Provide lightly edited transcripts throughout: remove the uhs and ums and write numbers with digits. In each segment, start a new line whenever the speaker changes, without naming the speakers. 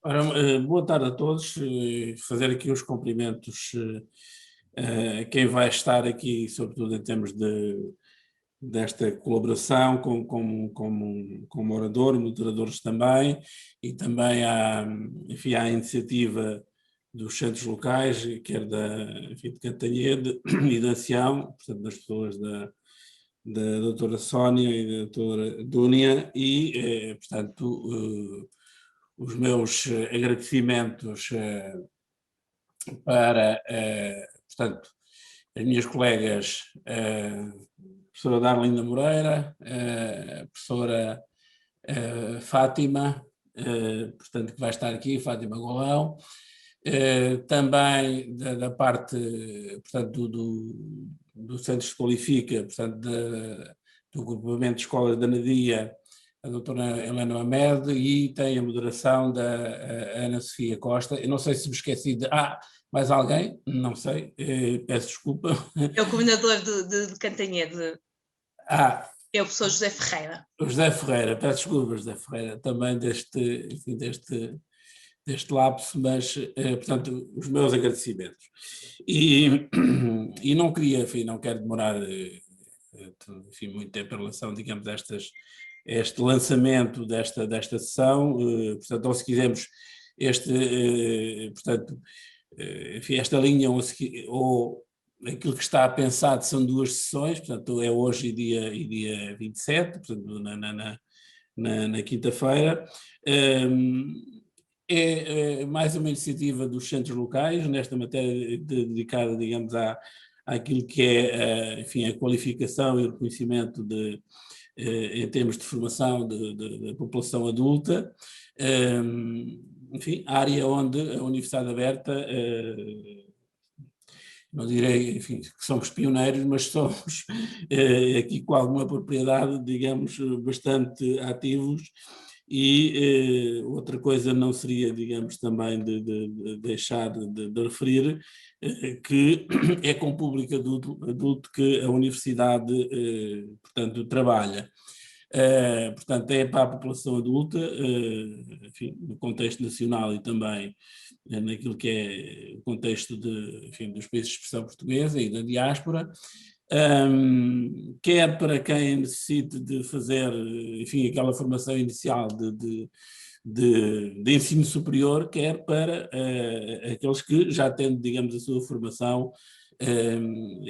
Ora, boa tarde a todos. Fazer aqui os cumprimentos a quem vai estar aqui, sobretudo em termos desta colaboração como orador, moderadores também, e também enfim, à iniciativa dos centros locais, quer enfim, de Cantanhede e da Ancião, portanto, das pessoas da doutora Sónia e da doutora Dúnia, e, portanto, os meus agradecimentos para, portanto, as minhas colegas, professora Darlinda Moreira, professora Fátima, portanto, que vai estar aqui, Fátima Golão, também da parte, portanto, do Centro se Qualifica, portanto, do agrupamento de escolas da Nadia, a doutora Helena Mamed, e tem a moderação da Ana Sofia Costa. Eu não sei se me esqueci de... mais alguém? Não sei, peço desculpa.
É o coordenador de Cantanhede, é o professor José Ferreira.
O José Ferreira, peço desculpa, José Ferreira, também enfim, deste lapso, mas, portanto, os meus agradecimentos. E não queria, enfim, não quero demorar enfim, muito tempo em relação, digamos, a este lançamento desta sessão, portanto, ou se quisermos, portanto, enfim, esta linha ou aquilo que está pensado são duas sessões, portanto, é hoje e dia 27, portanto, na quinta-feira. É mais uma iniciativa dos centros locais, nesta matéria dedicada, digamos, àquilo que é, enfim, a qualificação e o reconhecimento em termos de formação da população adulta. Enfim, área onde a Universidade Aberta, não direi, enfim, que somos pioneiros, mas somos aqui com alguma propriedade, digamos, bastante ativos. E outra coisa não seria, digamos, também de deixar de referir que é com o público adulto que a universidade, portanto, trabalha. Portanto, é para a população adulta, enfim, no contexto nacional e também naquilo que é o contexto enfim, dos países de expressão portuguesa e da diáspora, quer para quem necessite de fazer, enfim, aquela formação inicial de ensino superior, quer para aqueles que já tendo, digamos, a sua formação,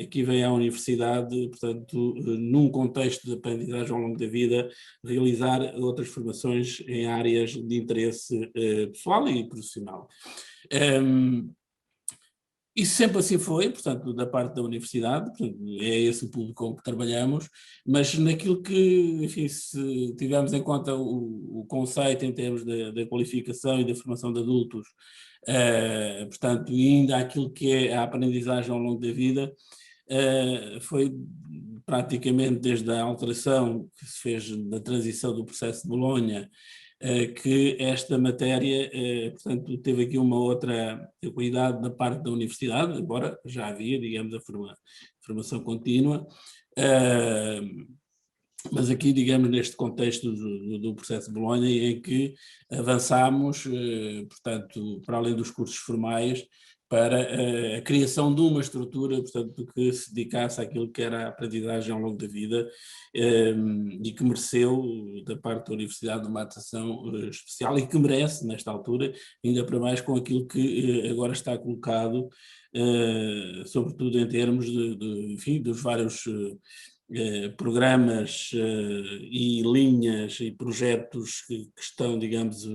aqui vem à universidade, portanto, num contexto de aprendizagem ao longo da vida, realizar outras formações em áreas de interesse pessoal e profissional. Isso sempre assim foi, portanto, da parte da universidade, portanto, é esse o público com que trabalhamos, mas naquilo que, enfim, se tivermos em conta o conceito em termos da qualificação e da formação de adultos, portanto, e ainda aquilo que é a aprendizagem ao longo da vida, foi praticamente desde a alteração que se fez da transição do processo de Bolonha, que esta matéria, portanto, teve aqui uma outra cuidado da parte da universidade, embora já havia, digamos, a formação contínua, mas aqui, digamos, neste contexto do processo de Bolonha, em que avançámos, portanto, para além dos cursos formais, para a criação de uma estrutura, portanto, que se dedicasse àquilo que era a aprendizagem ao longo da vida e que mereceu, da parte da Universidade, uma atenção especial e que merece, nesta altura, ainda para mais com aquilo que agora está colocado, sobretudo em termos enfim, dos vários programas e linhas e projetos que estão, digamos,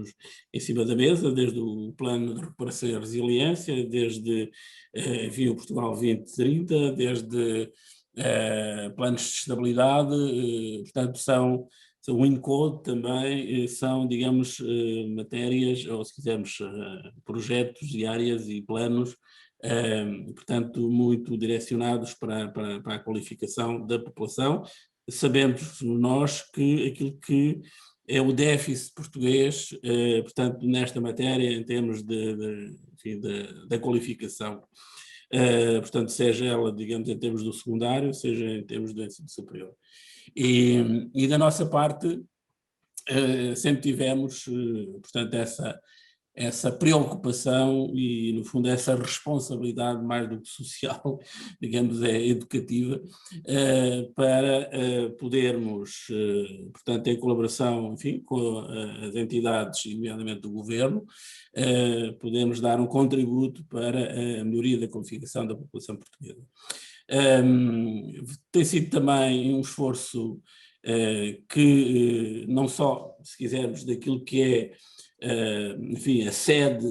em cima da mesa, desde o Plano de Recuperação e Resiliência, desde enfim, o Portugal 2030, desde planos de estabilidade, portanto são INCODE também, são, digamos, matérias, ou se quisermos, projetos e áreas e planos, portanto, muito direcionados para a qualificação da população. Sabemos nós que aquilo que é o déficit português, portanto, nesta matéria, em termos enfim, da qualificação, portanto, seja ela, digamos, em termos do secundário, seja em termos do ensino superior. E da nossa parte, sempre tivemos, portanto, essa preocupação e, no fundo, essa responsabilidade mais do que social, digamos, é educativa, para podermos, portanto, em colaboração, enfim, com as entidades, nomeadamente do governo, podemos dar um contributo para a melhoria da qualificação da população portuguesa. Tem sido também um esforço que não só, se quisermos, daquilo que é, enfim, a sede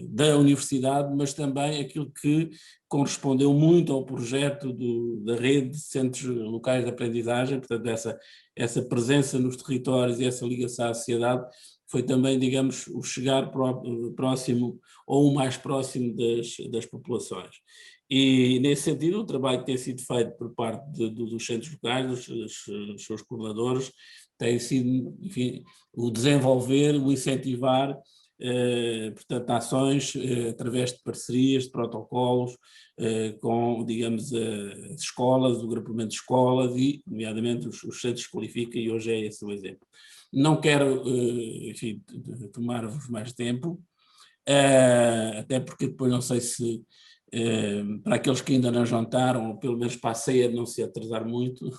da universidade, mas também aquilo que correspondeu muito ao projeto da rede de centros locais de aprendizagem, portanto essa presença nos territórios e essa ligação à sociedade foi também, digamos, o chegar próximo ou o mais próximo das populações. E, nesse sentido, o trabalho que tem sido feito por parte dos centros locais, dos seus coordenadores, tem sido, enfim, o desenvolver, o incentivar, portanto, ações através de parcerias, de protocolos, com, digamos, as escolas, o grupamento de escolas e, nomeadamente, os centros que qualificam, e hoje é esse o exemplo. Não quero, enfim, tomar-vos mais tempo, até porque depois não sei se para aqueles que ainda não jantaram, ou pelo menos para a ceia não se atrasar muito,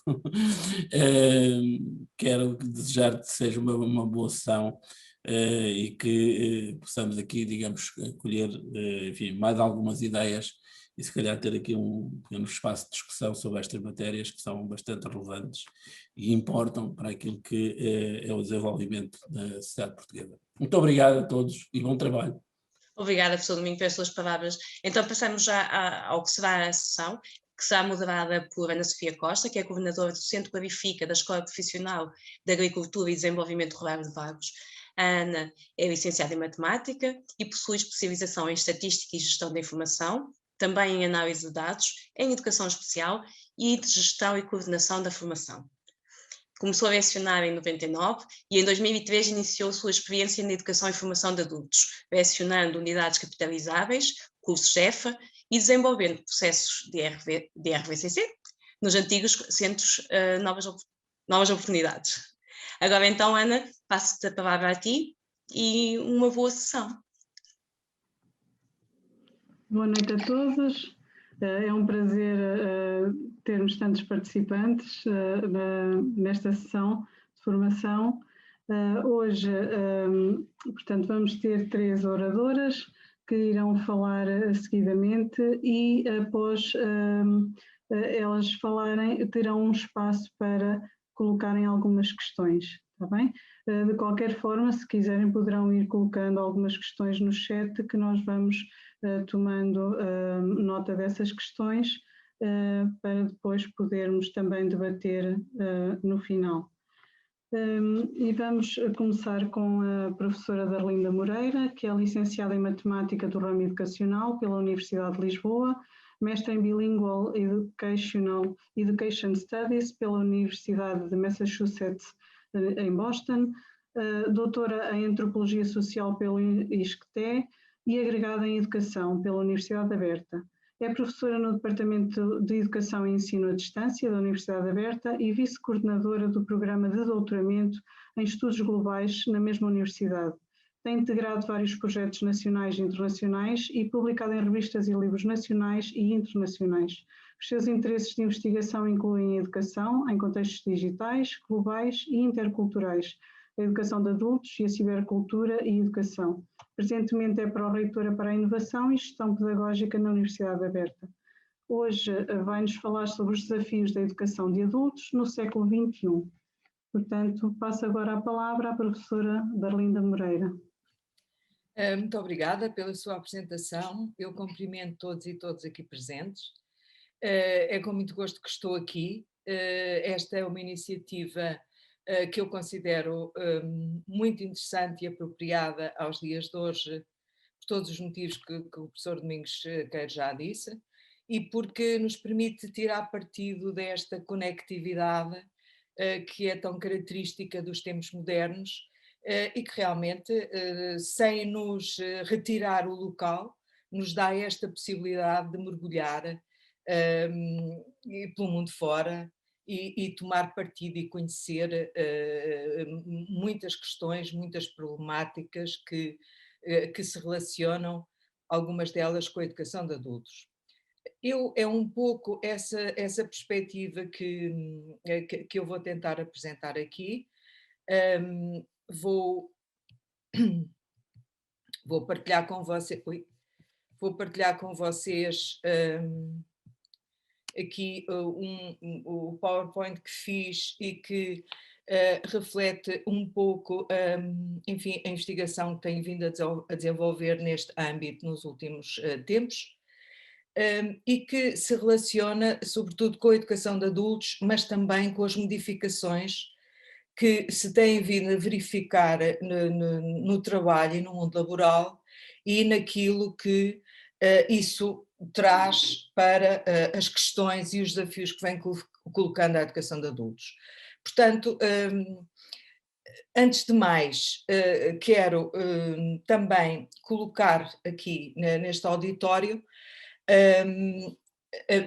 quero desejar que seja uma boa sessão e que possamos aqui, digamos, colher, enfim, mais algumas ideias e se calhar ter aqui um pequeno espaço de discussão sobre estas matérias que são bastante relevantes e importam para aquilo que é o desenvolvimento da sociedade portuguesa. Muito obrigado a todos e bom trabalho.
Obrigada, professor Domingo, pelas suas palavras. Então passamos já ao que será a sessão, que será moderada por Ana Sofia Costa, que é coordenadora do Centro Qualifica da Escola Profissional de Agricultura e Desenvolvimento Rural de Vagos. A Ana é licenciada em Matemática e possui especialização em Estatística e Gestão da Informação, também em Análise de Dados, em Educação Especial e de Gestão e Coordenação da Formação. Começou a lecionar em 99 e em 2003 iniciou sua experiência na educação e formação de adultos, lecionando unidades capitalizáveis, cursos EFA e desenvolvendo processos de RVCC nos antigos centros Novas Oportunidades. Agora então, Ana, passo-te a palavra a ti e uma boa sessão.
Boa noite a todos. É um prazer termos tantos participantes nesta sessão de formação. Hoje, portanto, vamos ter 3 oradoras que irão falar seguidamente e após elas falarem, terão um espaço para colocarem algumas questões, está bem? De qualquer forma, se quiserem, poderão ir colocando algumas questões no chat que nós vamos tomando nota dessas questões para depois podermos também debater no final. E vamos começar com a professora Darlinda Moreira, que é licenciada em Matemática do ramo educacional pela Universidade de Lisboa, mestre em Bilingual Education Studies pela Universidade de Massachusetts em Boston, doutora em Antropologia Social pelo ISCTE e agregada em Educação pela Universidade Aberta. É professora no Departamento de Educação e Ensino à Distância da Universidade Aberta e vice-coordenadora do Programa de Doutoramento em Estudos Globais na mesma universidade. Tem integrado vários projetos nacionais e internacionais e publicado em revistas e livros nacionais e internacionais. Os seus interesses de investigação incluem a educação em contextos digitais, globais e interculturais, a educação de adultos e a cibercultura e educação. Presentemente é pró-reitora para a inovação e gestão pedagógica na Universidade Aberta. Hoje vai-nos falar sobre os desafios da educação de adultos no século XXI. Portanto, passo agora a palavra à professora Darlinda Moreira.
Muito obrigada pela sua apresentação. Eu cumprimento todos e todas aqui presentes. É com muito gosto que estou aqui. Esta é uma iniciativa que eu considero muito interessante e apropriada aos dias de hoje, por todos os motivos que o professor Domingos Queiro já disse, e porque nos permite tirar partido desta conectividade que é tão característica dos tempos modernos e que realmente, sem nos retirar o local, nos dá esta possibilidade de mergulhar pelo mundo fora e tomar partido e conhecer muitas questões, muitas problemáticas que se relacionam, algumas delas com a educação de adultos. É um pouco essa perspectiva que eu vou tentar apresentar aqui. Vou partilhar com vocês, aqui o PowerPoint que fiz e que reflete um pouco, enfim, a investigação que tenho vindo a desenvolver neste âmbito nos últimos tempos, e que se relaciona sobretudo com a educação de adultos, mas também com as modificações que se têm vindo a verificar no trabalho e no mundo laboral e naquilo que isso traz para as questões e os desafios que vem colocando a educação de adultos. Portanto, antes de mais, quero também colocar aqui neste auditório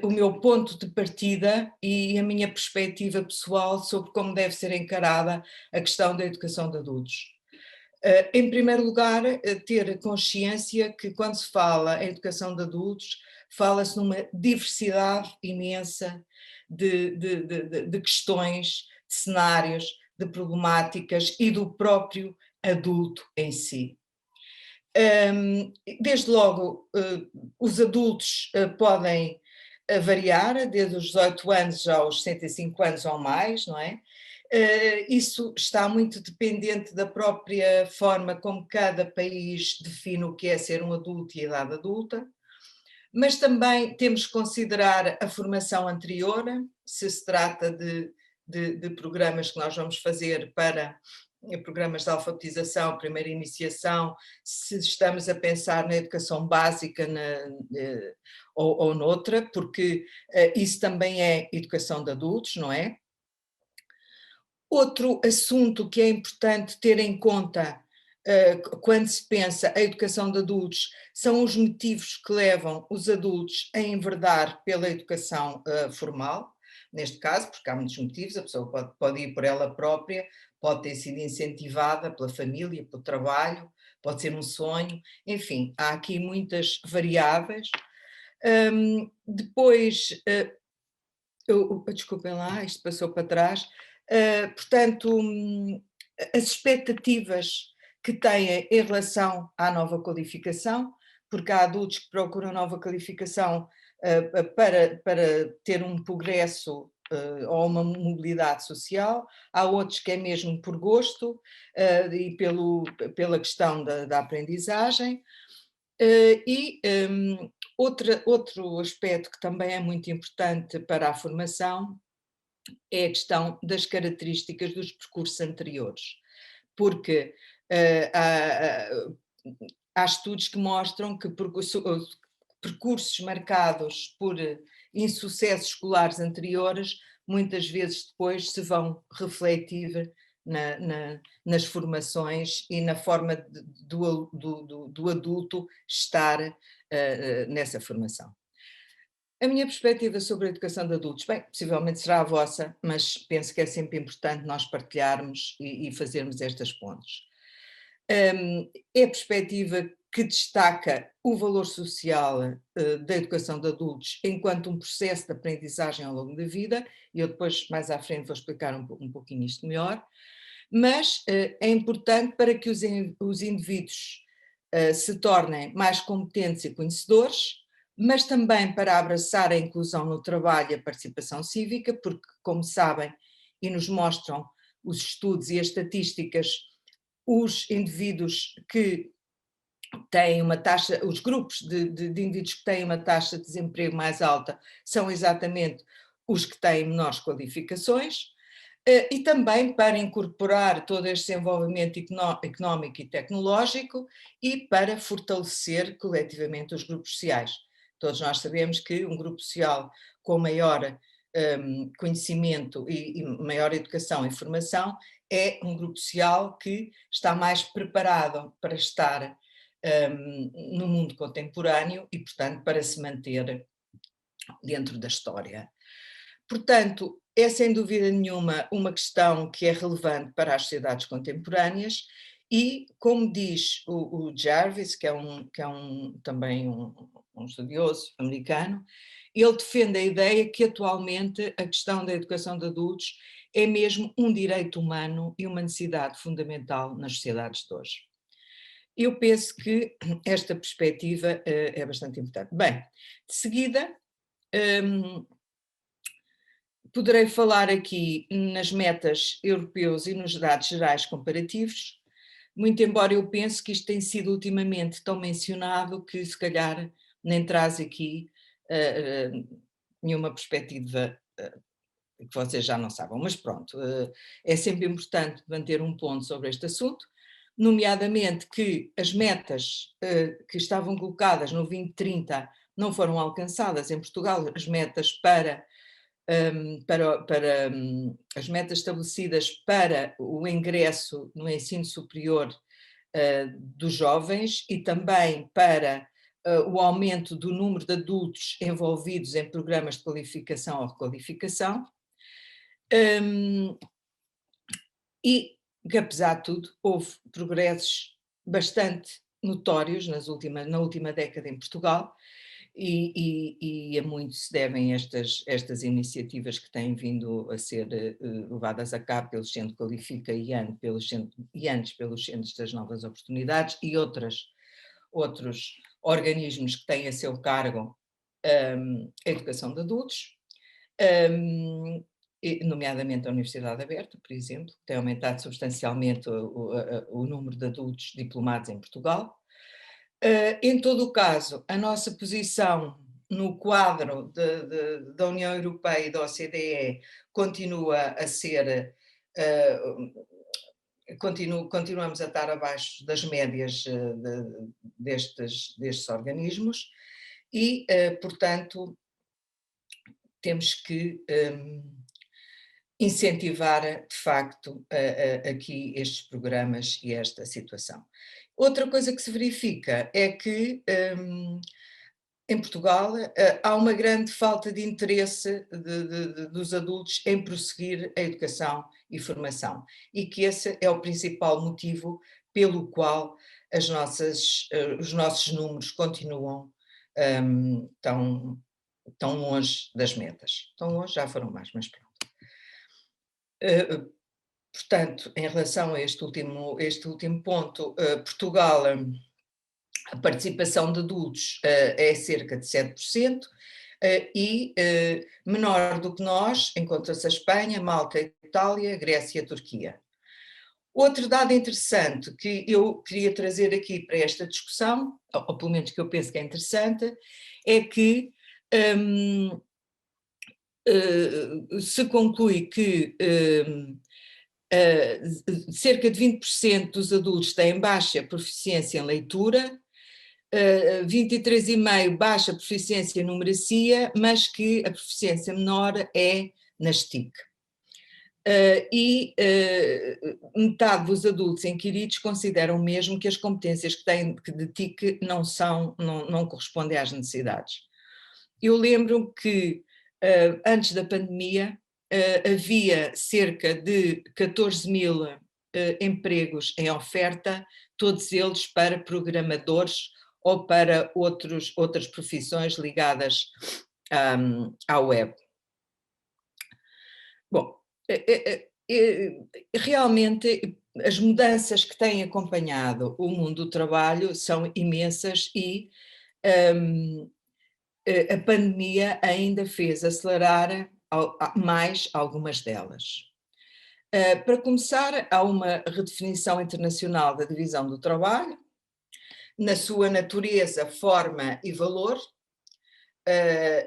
o meu ponto de partida e a minha perspectiva pessoal sobre como deve ser encarada a questão da educação de adultos. Em primeiro lugar, ter consciência que quando se fala em educação de adultos, fala-se numa diversidade imensa de questões, de cenários, de problemáticas e do próprio adulto em si. Desde logo, os adultos podem variar, desde os 18 anos aos 65 anos ou mais, não é? Isso está muito dependente da própria forma como cada país define o que é ser um adulto e a idade adulta, mas também temos que considerar a formação anterior, se trata de programas que nós vamos fazer para programas de alfabetização, primeira iniciação, se estamos a pensar na educação básica ou noutra, porque isso também é educação de adultos, não é? Outro assunto que é importante ter em conta quando se pensa a educação de adultos são os motivos que levam os adultos a enverdar pela educação formal, neste caso, porque há muitos motivos, a pessoa pode ir por ela própria, pode ter sido incentivada pela família, pelo trabalho, pode ser um sonho, enfim, há aqui muitas variáveis. Depois, desculpem lá, isto passou para trás, portanto, as expectativas que têm em relação à nova qualificação, porque há adultos que procuram nova qualificação para ter um progresso ou uma mobilidade social, há outros que é mesmo por gosto e pela questão da aprendizagem. Outro aspecto que também é muito importante para a formação é a questão das características dos percursos anteriores, porque há estudos que mostram que percursos marcados por insucessos escolares anteriores muitas vezes depois se vão refletir nas formações e na forma do adulto estar nessa formação. A minha perspectiva sobre a educação de adultos, bem, possivelmente será a vossa, mas penso que é sempre importante nós partilharmos e fazermos estas pontes. É a perspectiva que destaca o valor social da educação de adultos enquanto um processo de aprendizagem ao longo da vida, e eu depois, mais à frente, vou explicar um pouquinho isto melhor, mas é importante para que os indivíduos se tornem mais competentes e conhecedores, mas também para abraçar a inclusão no trabalho e a participação cívica, porque, como sabem e nos mostram os estudos e as estatísticas, os indivíduos que têm uma taxa, os grupos de indivíduos que têm uma taxa de desemprego mais alta são exatamente os que têm menores qualificações, e também para incorporar todo este desenvolvimento económico e tecnológico e para fortalecer coletivamente os grupos sociais. Todos nós sabemos que um grupo social com maior conhecimento e maior educação e formação é um grupo social que está mais preparado para estar no mundo contemporâneo e, portanto, para se manter dentro da história. Portanto, é sem dúvida nenhuma uma questão que é relevante para as sociedades contemporâneas e, como diz o Jarvis, que é também um estudioso americano, ele defende a ideia que atualmente a questão da educação de adultos é mesmo um direito humano e uma necessidade fundamental nas sociedades de hoje. Eu penso que esta perspectiva é bastante importante. Bem, de seguida, poderei falar aqui nas metas europeus e nos dados gerais comparativos, muito embora eu pense que isto tem sido ultimamente tão mencionado que se calhar nem traz aqui nenhuma perspectiva que vocês já não sabem, mas pronto, é sempre importante manter um ponto sobre este assunto, nomeadamente que as metas que estavam colocadas no 2030 não foram alcançadas em Portugal, as metas as metas estabelecidas para o ingresso no ensino superior dos jovens e também para o aumento do número de adultos envolvidos em programas de qualificação ou requalificação, e que, apesar de tudo, houve progressos bastante notórios na última década em Portugal, e a muito se devem estas iniciativas que têm vindo a ser levadas a cabo pelo Centro Qualifica e antes pelos Centros das Novas Oportunidades e outros organismos que têm a seu cargo a educação de adultos, nomeadamente a Universidade Aberta, por exemplo, que tem aumentado substancialmente o número de adultos diplomados em Portugal. Em todo o caso, a nossa posição no quadro da União Europeia e da OCDE continua a ser, continuamos a estar abaixo das médias destes organismos e, portanto, temos que incentivar, de facto, aqui estes programas e esta situação. Outra coisa que se verifica é que em Portugal há uma grande falta de interesse dos adultos em prosseguir a educação e formação e que esse é o principal motivo pelo qual os nossos números continuam tão longe das metas. Tão longe, já foram mais, mas pronto. Portanto, em relação a este último ponto, Portugal, a participação de adultos é cerca de 7%, e menor do que nós encontra-se a Espanha, Malta, Itália, Grécia e Turquia. Outro dado interessante que eu queria trazer aqui para esta discussão, ou pelo menos que eu penso que é interessante, é que se conclui que cerca de 20% dos adultos têm baixa proficiência em leitura, 23,5% baixa proficiência em numeracia, mas que a proficiência menor é nas TIC. Metade dos adultos inquiridos consideram mesmo que as competências que têm de TIC não correspondem às necessidades. Eu lembro que antes da pandemia havia cerca de 14 mil empregos em oferta, todos eles para programadores ou para outras profissões ligadas à web. Bom, realmente as mudanças que têm acompanhado o mundo do trabalho são imensas e a pandemia ainda fez acelerar mais algumas delas. Para começar, há uma redefinição internacional da divisão do trabalho, na sua natureza, forma e valor,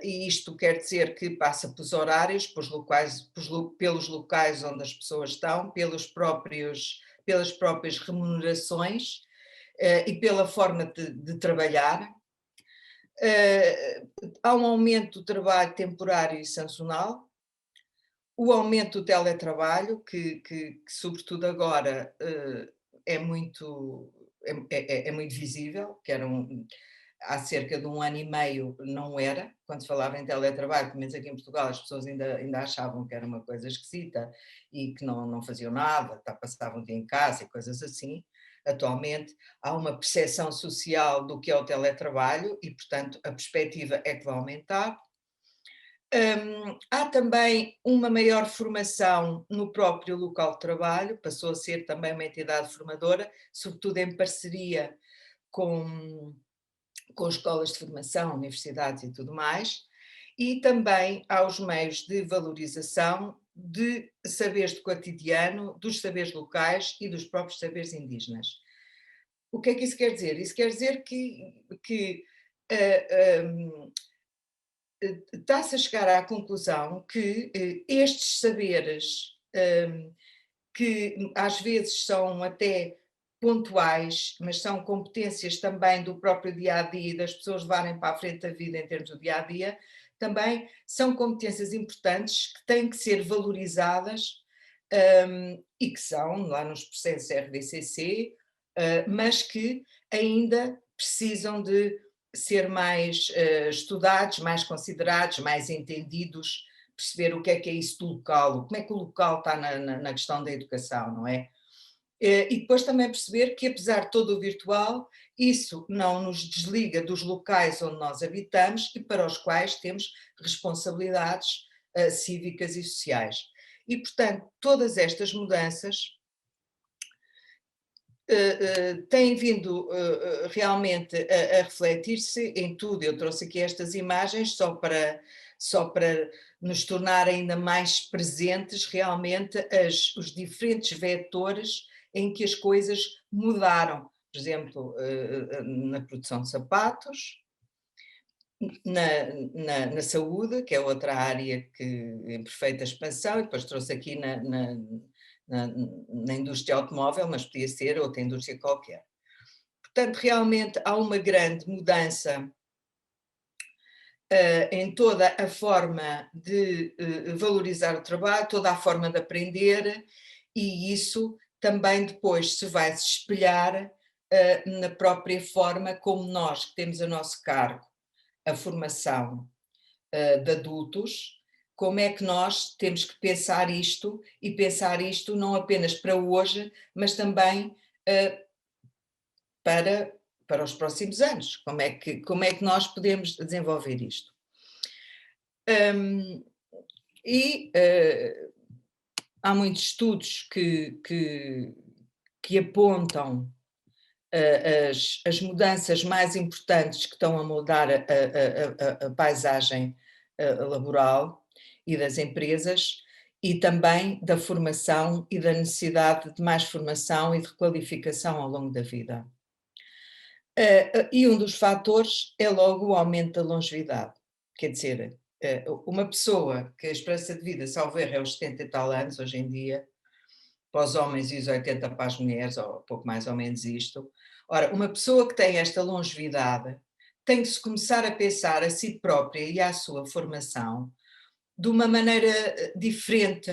e isto quer dizer que passa pelos horários, pelos locais onde as pessoas estão, pelas próprias remunerações e pela forma de trabalhar. Há um aumento do trabalho temporário e sazonal, o aumento do teletrabalho, que sobretudo agora é muito visível, que há cerca de 1 ano e meio não era, quando se falava em teletrabalho, pelo menos aqui em Portugal as pessoas ainda achavam que era uma coisa esquisita e que não faziam nada, passavam o dia em casa e coisas assim. Atualmente há uma percepção social do que é o teletrabalho e, portanto, a perspectiva é que vai aumentar. Há também uma maior formação no próprio local de trabalho, passou a ser também uma entidade formadora, sobretudo em parceria com escolas de formação, universidades e tudo mais, e também há os meios de valorização de saberes do cotidiano, dos saberes locais e dos próprios saberes indígenas. O que é que isso quer dizer? Isso quer dizer que está-se a chegar à conclusão que estes saberes, que às vezes são até pontuais, mas são competências também do próprio dia-a-dia, das pessoas levarem para a frente a vida em termos do dia-a-dia, também são competências importantes que têm que ser valorizadas e que são lá nos processos RDCC, mas que ainda precisam de ser mais estudados, mais considerados, mais entendidos, perceber o que é isso do local, como é que o local está na questão da educação, não é? E depois também perceber que, apesar de todo o virtual, isso não nos desliga dos locais onde nós habitamos e para os quais temos responsabilidades cívicas e sociais. E, portanto, todas estas mudanças têm vindo realmente a refletir-se em tudo. Eu trouxe aqui estas imagens só para nos tornar ainda mais presentes realmente os diferentes vetores em que as coisas mudaram. Por exemplo, na produção de sapatos, na saúde, que é outra área que em perfeita expansão, e depois trouxe aqui na indústria automóvel, mas podia ser outra indústria qualquer. Portanto, realmente há uma grande mudança em toda a forma de valorizar o trabalho, toda a forma de aprender, e isso também depois se vai espelhar na própria forma como nós, que temos a nosso cargo a formação de adultos, como é que nós temos que pensar isto, e pensar isto não apenas para hoje, mas também para os próximos anos. Como é que nós podemos desenvolver isto? Há muitos estudos que apontam as mudanças mais importantes que estão a mudar a paisagem laboral e das empresas, e também da formação e da necessidade de mais formação e de requalificação ao longo da vida. E um dos fatores é logo o aumento da longevidade. Quer dizer, uma pessoa que a esperança de vida, salvo erro, é os 70 e tal anos hoje em dia, para os homens e os 80 para as mulheres, ou pouco mais ou menos isto. Ora, uma pessoa que tem esta longevidade tem que se começar a pensar a si própria e à sua formação de uma maneira diferente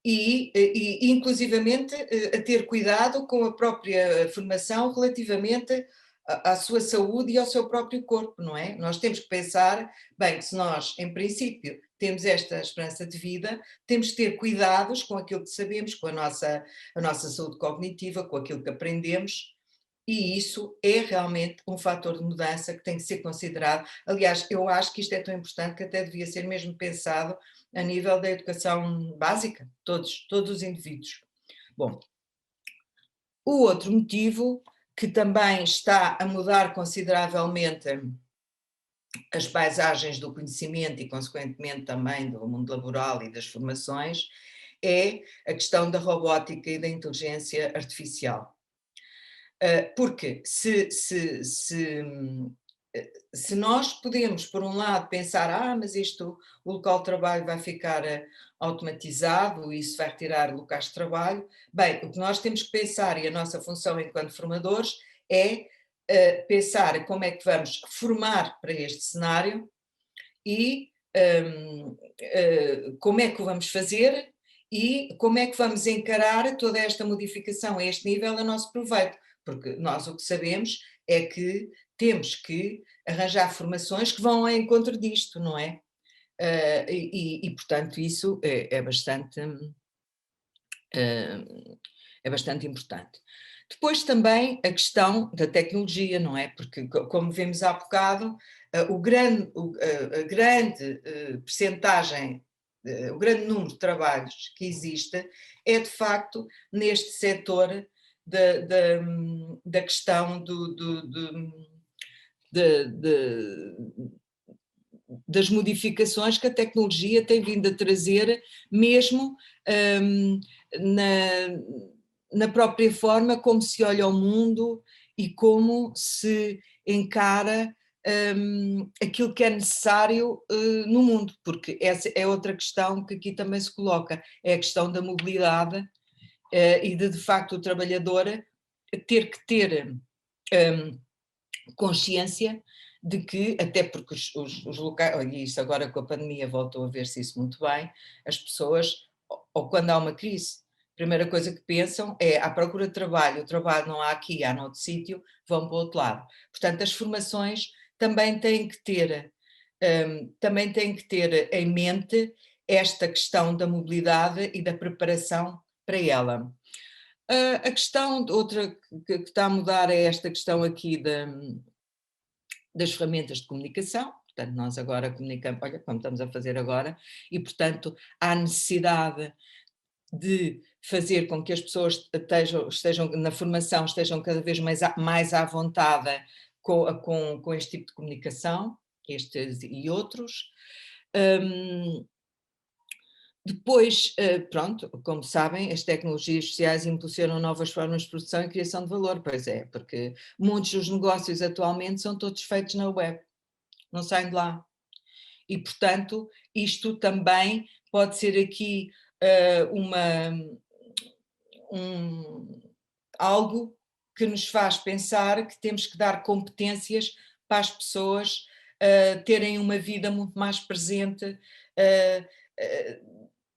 e inclusivamente a ter cuidado com a própria formação relativamente à sua saúde e ao seu próprio corpo, não é? Nós temos que pensar, bem, se nós, em princípio, temos esta esperança de vida, temos que ter cuidados com aquilo que sabemos, com a nossa saúde cognitiva, com aquilo que aprendemos, e isso é realmente um fator de mudança que tem que ser considerado. Aliás, eu acho que isto é tão importante que até devia ser mesmo pensado a nível da educação básica, todos os indivíduos. Bom, o outro motivo que também está a mudar consideravelmente as paisagens do conhecimento e, consequentemente, também do mundo laboral e das formações, é a questão da robótica e da inteligência artificial. Porque se nós podemos, por um lado, pensar, mas o local de trabalho vai ficar automatizado e isso vai retirar locais de trabalho, bem, o que nós temos que pensar, e a nossa função enquanto formadores, é pensar como é que vamos formar para este cenário e como é que o vamos fazer e como é que vamos encarar toda esta modificação a este nível a nosso proveito, porque nós o que sabemos é que temos que arranjar formações que vão ao encontro disto, não é? Portanto, isso é bastante importante. Depois também a questão da tecnologia, não é? Porque, como vimos há bocado, a grande percentagem, o grande número de trabalhos que existe é, de facto, neste setor da questão das modificações que a tecnologia tem vindo a trazer, mesmo na própria forma como se olha o mundo e como se encara aquilo que é necessário no mundo, porque essa é outra questão que aqui também se coloca, é a questão da mobilidade e de facto o trabalhador ter que ter consciência de que, até porque os locais, e isso agora com a pandemia voltou a ver-se isso muito bem, as pessoas, ou quando há uma crise, a primeira coisa que pensam é à procura de trabalho, o trabalho não há aqui, há noutro sítio, vão para o outro lado. Portanto, as formações também têm que ter em mente esta questão da mobilidade e da preparação para ela. A questão, outra que está a mudar é esta questão aqui das ferramentas de comunicação, portanto nós agora comunicamos, olha, como estamos a fazer agora, e portanto há necessidade de fazer com que as pessoas estejam na formação, estejam cada vez mais à vontade com este tipo de comunicação, estes e outros. Depois, pronto, como sabem, as tecnologias sociais impulsionam novas formas de produção e criação de valor, pois é, porque muitos dos negócios atualmente são todos feitos na web, não saem de lá. E, portanto, isto também pode ser aqui algo que nos faz pensar que temos que dar competências para as pessoas terem uma vida muito mais presente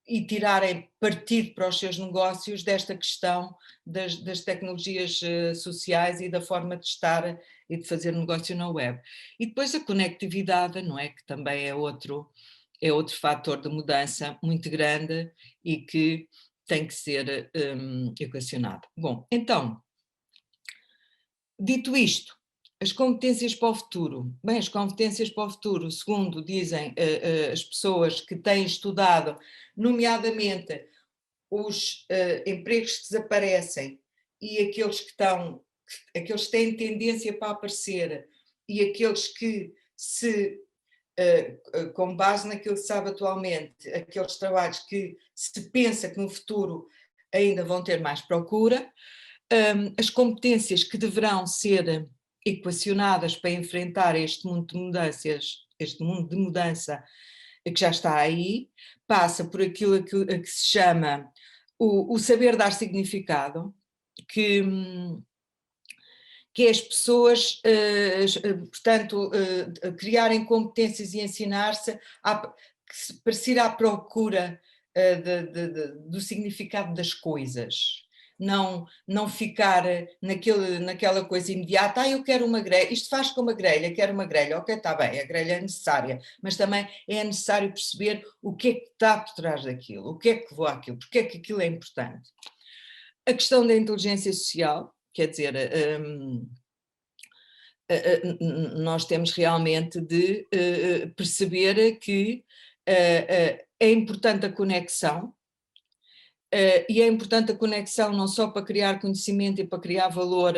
e tirarem partido para os seus negócios desta questão das tecnologias sociais e da forma de estar e de fazer negócio na web. E depois a conectividade, não é? Que também é outro fator de mudança muito grande e que tem que ser equacionado. Bom, então, dito isto, as competências para o futuro. Bem, as competências para o futuro, segundo dizem as pessoas que têm estudado, nomeadamente os empregos que desaparecem e aqueles que têm tendência para aparecer e aqueles que com base naquilo que se sabe atualmente, aqueles trabalhos que se pensa que no futuro ainda vão ter mais procura, as competências que deverão ser equacionadas para enfrentar este mundo de mudanças, este mundo de mudança que já está aí, passa por aquilo que se chama o saber dar significado, que é as pessoas, portanto, criarem competências e ensinar-se para se ir à procura do significado das coisas. Não ficar naquela coisa imediata, eu quero uma grelha, isto faz com uma grelha, quero uma grelha, ok, está bem, a grelha é necessária, mas também é necessário perceber o que é que está por trás daquilo, o que é que levou àquilo, porque é que aquilo é importante. A questão da inteligência social, quer dizer, nós temos realmente de perceber que é importante a conexão, e é importante a conexão não só para criar conhecimento e para criar valor,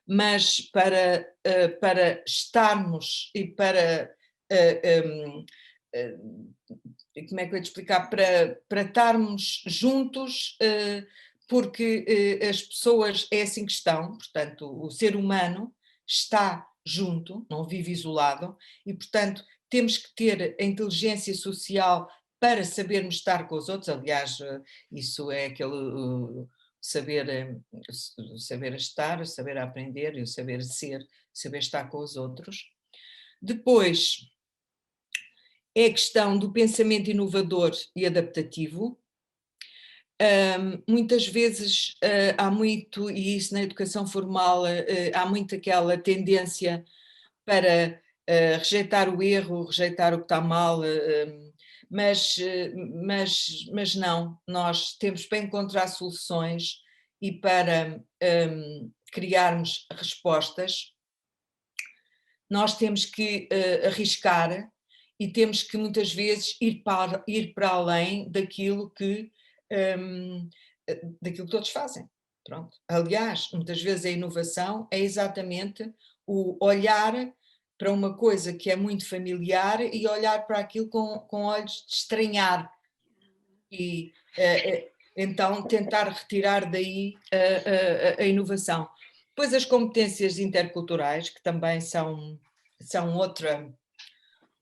mas para estarmos e para, como é que eu ia te explicar, para estarmos juntos, porque as pessoas é assim que estão, portanto o ser humano está junto, não vive isolado, e portanto temos que ter a inteligência social para sabermos estar com os outros. Aliás, isso é aquele saber estar, o saber aprender e o saber ser, saber estar com os outros. Depois é a questão do pensamento inovador e adaptativo. Muitas vezes há muito, e isso na educação formal, há muito aquela tendência para rejeitar o erro, rejeitar o que está mal, mas não, nós temos para encontrar soluções e para criarmos respostas, nós temos que arriscar e temos que muitas vezes ir para além daquilo que todos fazem. Pronto. Aliás, muitas vezes a inovação é exatamente o olhar para uma coisa que é muito familiar e olhar para aquilo com olhos de estranhar e então tentar retirar daí a inovação. Depois as competências interculturais, que também são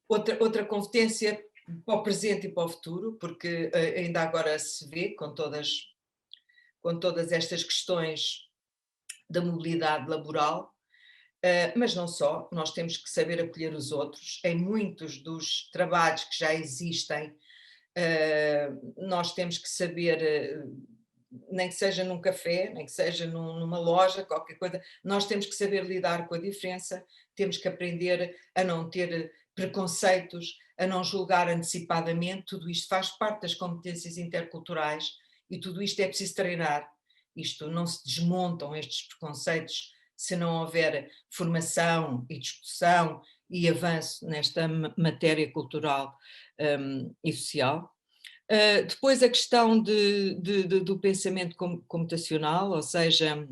outra competência para o presente e para o futuro, porque ainda agora se vê com todas estas questões da mobilidade laboral, mas não só, nós temos que saber acolher os outros. Em muitos dos trabalhos que já existem, nós temos que saber, nem que seja num café, nem que seja numa loja, qualquer coisa, nós temos que saber lidar com a diferença, temos que aprender a não ter preconceitos, a não julgar antecipadamente. Tudo isto faz parte das competências interculturais e tudo isto é preciso treinar. Isto não se desmontam, estes preconceitos, se não houver formação e discussão e avanço nesta matéria cultural e social. Depois a questão do pensamento computacional, ou seja,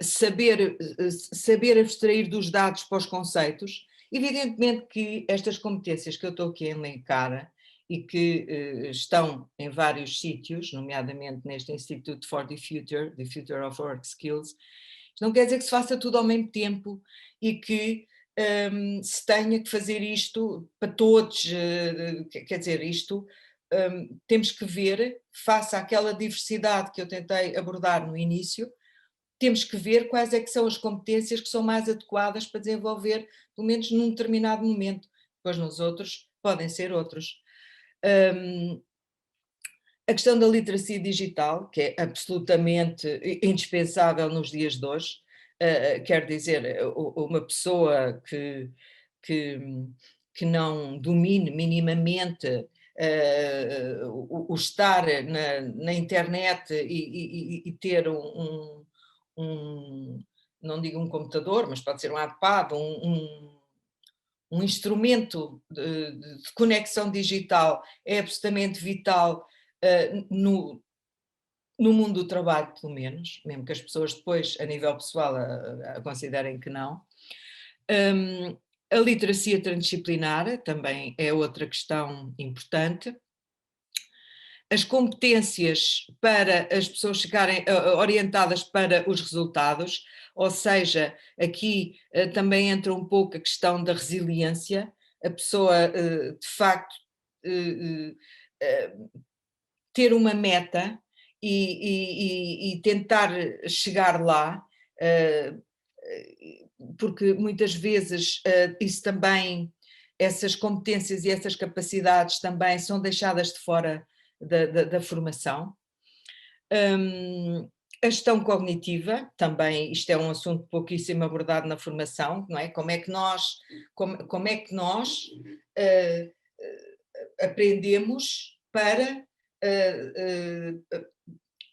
saber abstrair dos dados para os conceitos. Evidentemente que estas competências que eu estou aqui a elencar e que estão em vários sítios, nomeadamente neste Institute for the Future of Work Skills, não quer dizer que se faça tudo ao mesmo tempo e que se tenha que fazer isto para todos, quer dizer, isto temos que ver, face àquela diversidade que eu tentei abordar no início, temos que ver quais é que são as competências que são mais adequadas para desenvolver, pelo menos num determinado momento, depois nos outros podem ser outros. A questão da literacia digital, que é absolutamente indispensável nos dias de hoje, quer dizer, uma pessoa que não domine minimamente o estar na internet e ter não digo um computador, mas pode ser um iPad, um instrumento de conexão digital é absolutamente vital no mundo do trabalho, pelo menos, mesmo que as pessoas depois, a nível pessoal, considerem que não. A literacia transdisciplinar também é outra questão importante. As competências para as pessoas ficarem orientadas para os resultados, ou seja, aqui também entra um pouco a questão da resiliência, a pessoa de facto ter uma meta e tentar chegar lá, porque muitas vezes isso também, essas competências e essas capacidades também são deixadas de fora da formação. A gestão cognitiva, também isto é um assunto pouquíssimo abordado na formação, não é? Como é que nós aprendemos para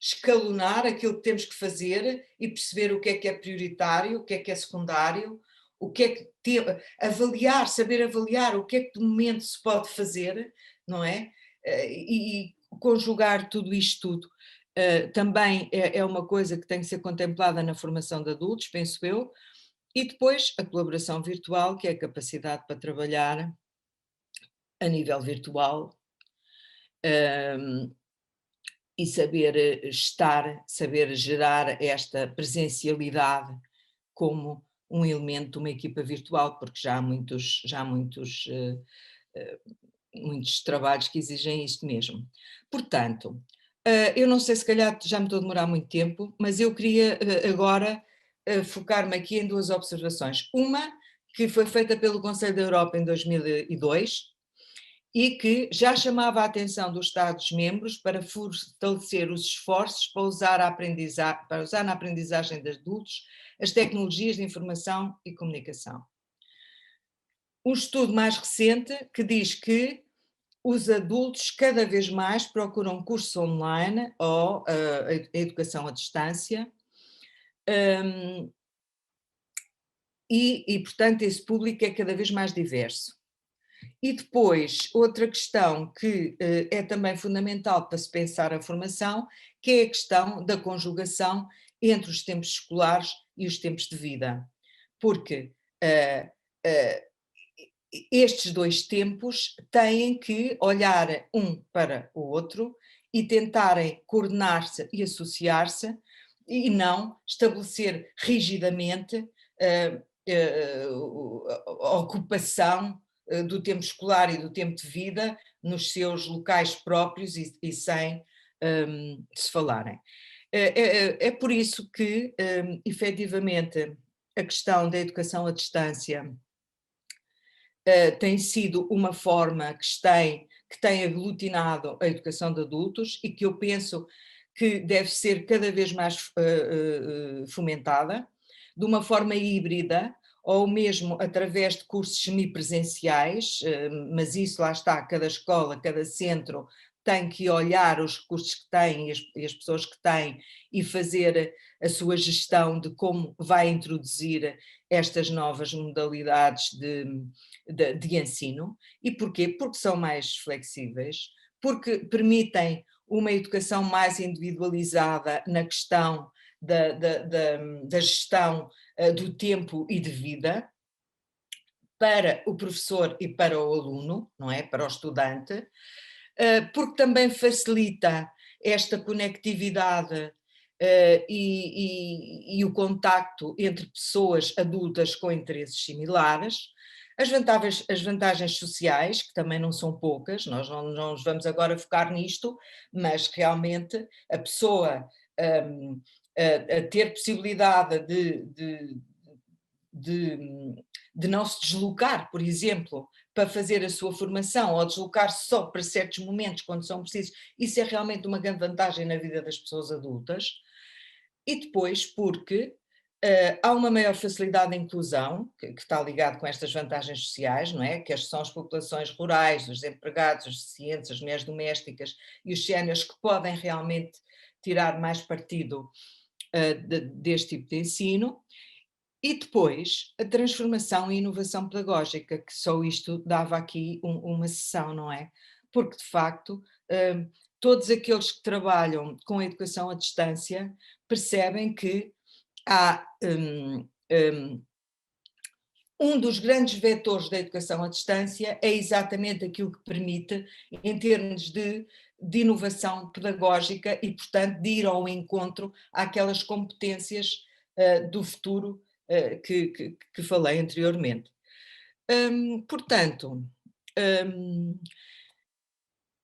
escalonar aquilo que temos que fazer e perceber o que é prioritário, o que é secundário, o que é que saber avaliar o que é que de momento se pode fazer, não é? E conjugar tudo isto tudo. Também é uma coisa que tem que ser contemplada na formação de adultos, penso eu, e depois a colaboração virtual, que é a capacidade para trabalhar a nível virtual e saber saber gerar esta presencialidade como um elemento de uma equipa virtual, porque já há muitos trabalhos que exigem isto mesmo. Portanto, eu não sei, se calhar já me estou a demorar muito tempo, mas eu queria agora focar-me aqui em duas observações. Uma, que foi feita pelo Conselho da Europa em 2002, e que já chamava a atenção dos Estados-membros para fortalecer os esforços para usar na aprendizagem de adultos as tecnologias de informação e comunicação. Um estudo mais recente que diz que os adultos cada vez mais procuram cursos online ou a educação à distância, e, portanto, esse público é cada vez mais diverso. E depois, outra questão que é também fundamental para se pensar a formação, que é a questão da conjugação entre os tempos escolares e os tempos de vida. Porque estes dois tempos têm que olhar um para o outro e tentarem coordenar-se e associar-se e não estabelecer rigidamente a ocupação do tempo escolar e do tempo de vida nos seus locais próprios e sem se falarem. É por isso que, efetivamente, a questão da educação à distância tem sido uma forma que tem aglutinado a educação de adultos e que eu penso que deve ser cada vez mais fomentada, de uma forma híbrida, ou mesmo através de cursos semipresenciais, mas isso lá está, cada escola, cada centro tem que olhar os recursos que tem e as pessoas que têm e fazer a sua gestão de como vai introduzir estas novas modalidades de ensino. E porquê? Porque são mais flexíveis, porque permitem uma educação mais individualizada na questão da gestão do tempo e de vida para o professor e para o aluno, não é? Para o estudante, porque também facilita esta conectividade e o contacto entre pessoas adultas com interesses similares. As vantagens sociais, que também não são poucas, nós não nos vamos agora focar nisto, mas realmente a pessoa a ter possibilidade de não se deslocar, por exemplo, para fazer a sua formação ou deslocar-se só para certos momentos quando são precisos, isso é realmente uma grande vantagem na vida das pessoas adultas. E depois porque há uma maior facilidade de inclusão, que está ligado com estas vantagens sociais, não é? Que são as populações rurais, os desempregados, os deficientes, as mulheres domésticas e os séniores que podem realmente tirar mais partido deste tipo de ensino. E depois a transformação e inovação pedagógica, que só isto dava aqui uma sessão, não é? Porque de facto todos aqueles que trabalham com a educação à distância percebem que há um dos grandes vetores da educação à distância é exatamente aquilo que permite, em termos de inovação pedagógica e, portanto, de ir ao encontro àquelas competências do futuro que falei anteriormente. Portanto,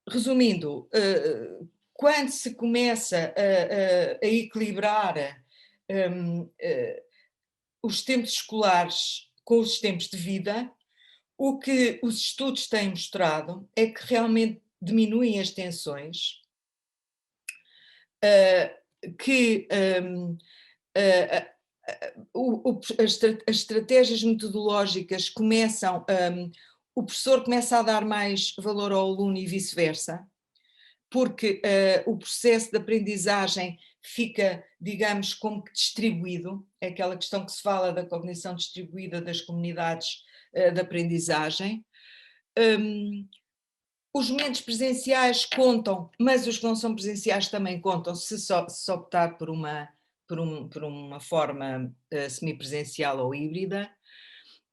resumindo, quando se começa a equilibrar os tempos escolares com os tempos de vida, o que os estudos têm mostrado é que realmente diminuem as tensões, que as estratégias metodológicas começam, o professor começa a dar mais valor ao aluno e vice-versa, porque o processo de aprendizagem fica, digamos, como que distribuído, é aquela questão que se fala da cognição distribuída das comunidades de aprendizagem. Os momentos presenciais contam, mas os que não são presenciais também contam, se optar por uma forma semipresencial ou híbrida,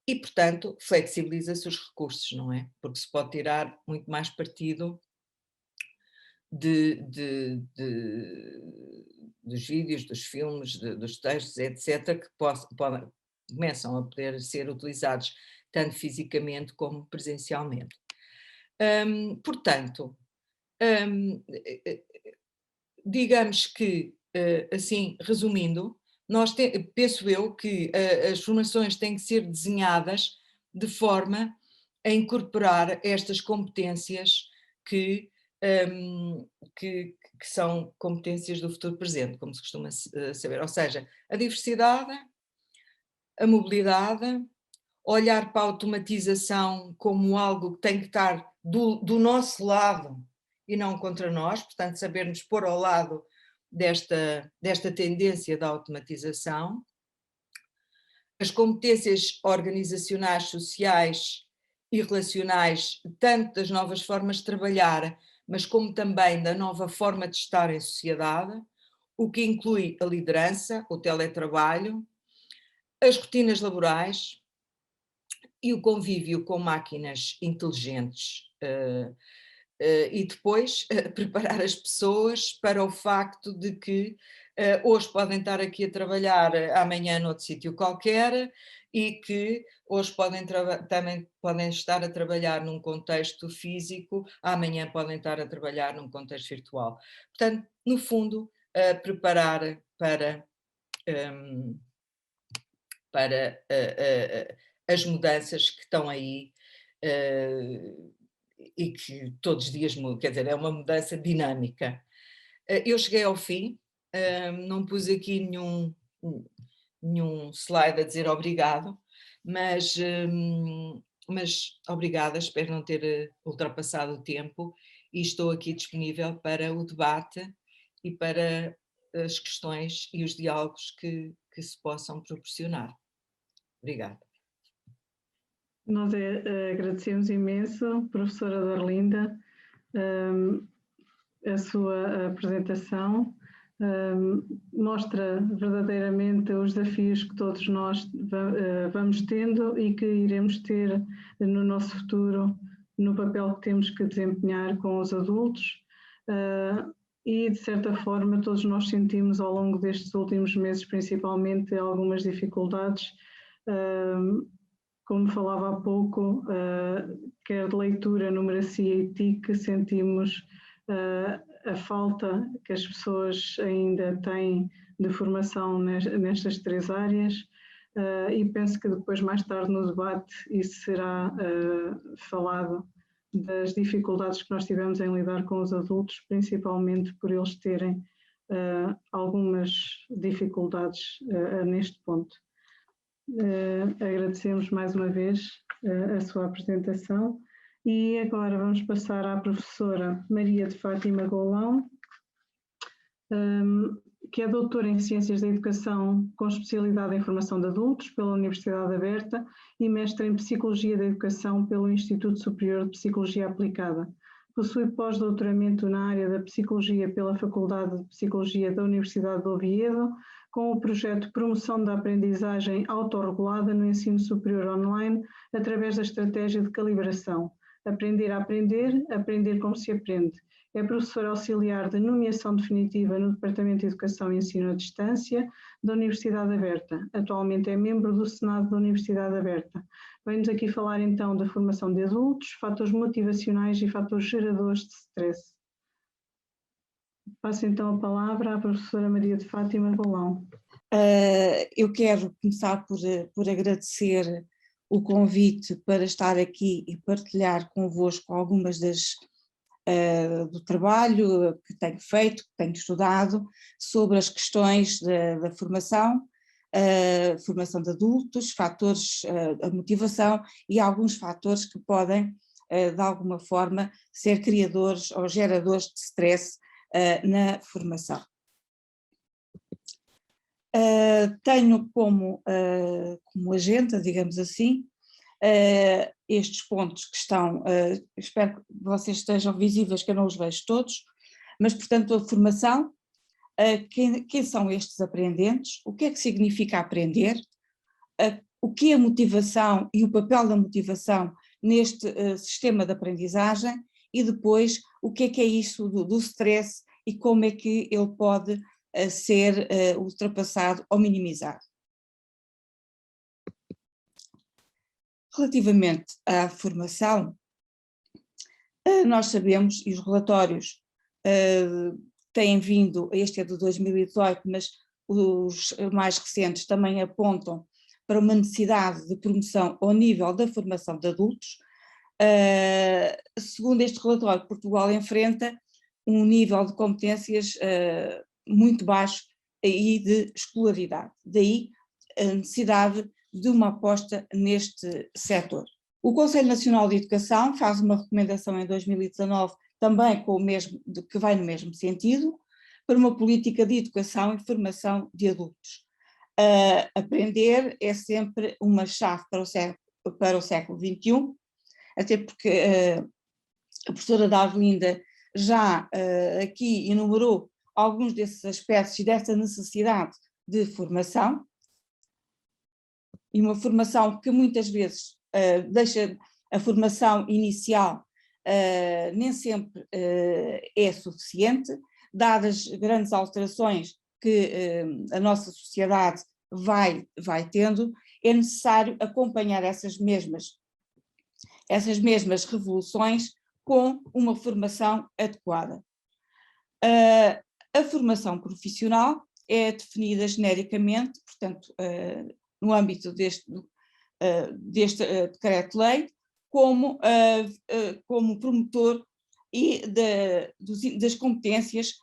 e, portanto, flexibiliza-se os recursos, não é? Porque se pode tirar muito mais partido dos vídeos, dos filmes, dos textos, etc., que começam a poder ser utilizados tanto fisicamente como presencialmente. Portanto, digamos que, assim, resumindo, penso eu que as formações têm que ser desenhadas de forma a incorporar estas competências que são competências do futuro presente, como se costuma saber, ou seja, a diversidade, a mobilidade, olhar para a automatização como algo que tem que estar do nosso lado e não contra nós, portanto sabermos pôr ao lado desta tendência da automatização, as competências organizacionais, sociais e relacionais, tanto das novas formas de trabalhar, mas como também da nova forma de estar em sociedade, o que inclui a liderança, o teletrabalho, as rotinas laborais e o convívio com máquinas inteligentes. E depois preparar as pessoas para o facto de que hoje podem estar aqui a trabalhar, amanhã noutro sítio qualquer, e que hoje também podem estar a trabalhar num contexto físico, amanhã podem estar a trabalhar num contexto virtual. Portanto, no fundo, preparar para as mudanças que estão aí e que todos os dias mudam, quer dizer, é uma mudança dinâmica. Eu cheguei ao fim, não pus aqui nenhum slide a dizer obrigado, mas obrigada, espero não ter ultrapassado o tempo e estou aqui disponível para o debate e para as questões e os diálogos que se possam proporcionar. Obrigada.
Nós agradecemos imenso, professora Dorlinda, a sua apresentação. Mostra verdadeiramente os desafios que todos nós vamos tendo e que iremos ter no nosso futuro, no papel que temos que desempenhar com os adultos. E, de certa forma, todos nós sentimos ao longo destes últimos meses, principalmente, algumas dificuldades, como falava há pouco, quer de leitura, numeracia e TIC, sentimos a falta que as pessoas ainda têm de formação nestas três áreas, e penso que depois, mais tarde no debate, isso será falado das dificuldades que nós tivemos em lidar com os adultos, principalmente por eles terem algumas dificuldades neste ponto. Agradecemos mais uma vez a sua apresentação e agora vamos passar à professora Maria de Fátima Golão, que é doutora em Ciências da Educação com especialidade em Formação de Adultos pela Universidade Aberta e mestre em Psicologia da Educação pelo Instituto Superior de Psicologia Aplicada. Possui pós-doutoramento na área da Psicologia pela Faculdade de Psicologia da Universidade de Oviedo, com o projeto Promoção da Aprendizagem Autorregulada no Ensino Superior Online, através da estratégia de calibração. Aprender a aprender, aprender como se aprende. É professora auxiliar de nomeação definitiva no Departamento de Educação e Ensino à Distância da Universidade Aberta. Atualmente é membro do Senado da Universidade Aberta. Vem-nos aqui falar então da formação de adultos, fatores motivacionais e fatores geradores de stress. Passo então a palavra à professora Maria de Fátima Golão.
Eu quero começar por agradecer o convite para estar aqui e partilhar convosco algumas do trabalho que tenho feito, que tenho estudado sobre as questões da formação, formação de adultos, fatores, a motivação e alguns fatores que podem, de alguma forma, ser criadores ou geradores de stress na formação. Tenho como agenda, digamos assim, estes pontos que estão, espero que vocês estejam visíveis, que eu não os vejo todos, mas portanto a formação, quem são estes aprendentes, o que é que significa aprender, o que é a motivação e o papel da motivação neste sistema de aprendizagem e depois o que é isso do stress e como é que ele pode ser ultrapassado ou minimizado. Relativamente à formação, nós sabemos, e os relatórios têm vindo, este é de 2018, mas os mais recentes também apontam para uma necessidade de promoção ao nível da formação de adultos, Segundo este relatório, Portugal enfrenta um nível de competências muito baixo e de escolaridade. Daí a necessidade de uma aposta neste setor. O Conselho Nacional de Educação faz uma recomendação em 2019, também com o mesmo, que vai no mesmo sentido, para uma política de educação e formação de adultos. Aprender é sempre uma chave para o século XXI, até porque a professora Davlinda já aqui enumerou alguns desses aspectos e dessa necessidade de formação, e uma formação que muitas vezes deixa a formação inicial nem sempre é suficiente, dadas grandes alterações que a nossa sociedade vai tendo, é necessário acompanhar essas mesmas revoluções com uma formação adequada. A formação profissional é definida genericamente, portanto, no âmbito deste decreto-lei, como promotor e das competências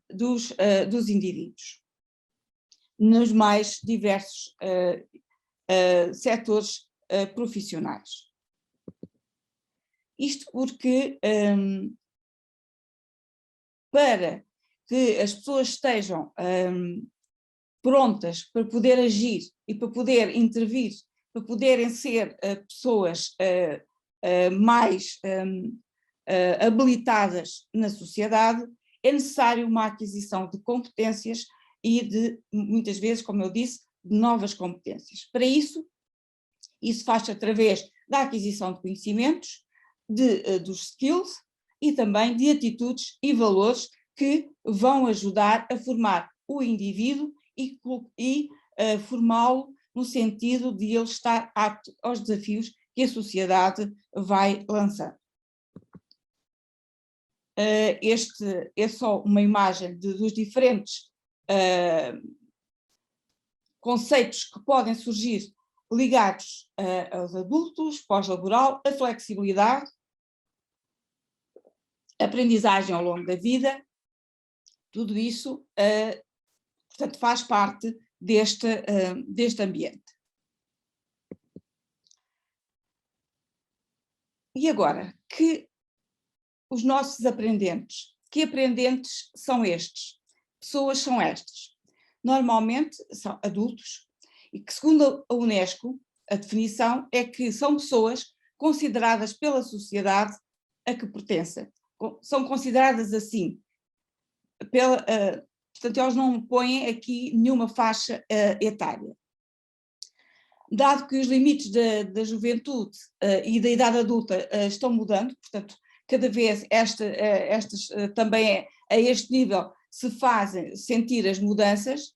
dos indivíduos, nos mais diversos setores profissionais. Isto porque, para que as pessoas estejam prontas para poder agir e para poder intervir, para poderem ser pessoas mais habilitadas na sociedade, é necessário uma aquisição de competências e de, muitas vezes, como eu disse, de novas competências. Para isso faz-se através da aquisição de conhecimentos, dos skills e também de atitudes e valores que vão ajudar a formar o indivíduo e formá-lo no sentido de ele estar apto aos desafios que a sociedade vai lançar. Este é só uma imagem dos diferentes conceitos que podem surgir ligados aos adultos, pós-laboral, a flexibilidade, a aprendizagem ao longo da vida, tudo isso, portanto, faz parte deste ambiente. E agora, que os nossos aprendentes, que aprendentes são estes? Pessoas são estas. Normalmente são adultos e que, segundo a Unesco, a definição é que são pessoas consideradas pela sociedade a que pertencem. São consideradas assim. Portanto, eles não põem aqui nenhuma faixa etária. Dado que os limites da juventude e da idade adulta estão mudando, portanto, cada vez estas também a este nível se fazem sentir as mudanças,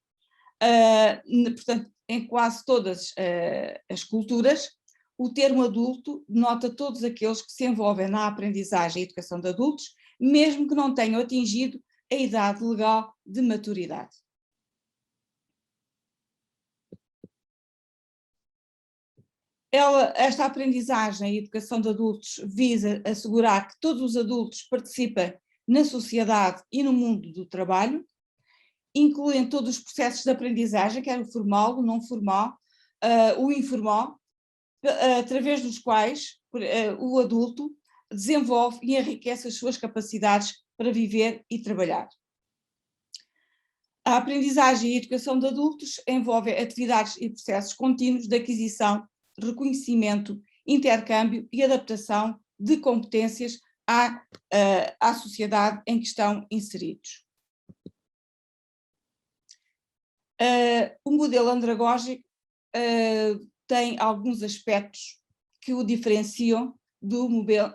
portanto, em quase todas as culturas, o termo adulto denota todos aqueles que se envolvem na aprendizagem e educação de adultos, mesmo que não tenham atingido a idade legal de maturidade. Esta aprendizagem e educação de adultos visa assegurar que todos os adultos participem na sociedade e no mundo do trabalho, incluem todos os processos de aprendizagem, quer o formal, o não formal, o informal, através dos quais o adulto desenvolve e enriquece as suas capacidades para viver e trabalhar. A aprendizagem e a educação de adultos envolvem atividades e processos contínuos de aquisição, reconhecimento, intercâmbio e adaptação de competências à sociedade em que estão inseridos. O modelo andragógico tem alguns aspectos que o diferenciam do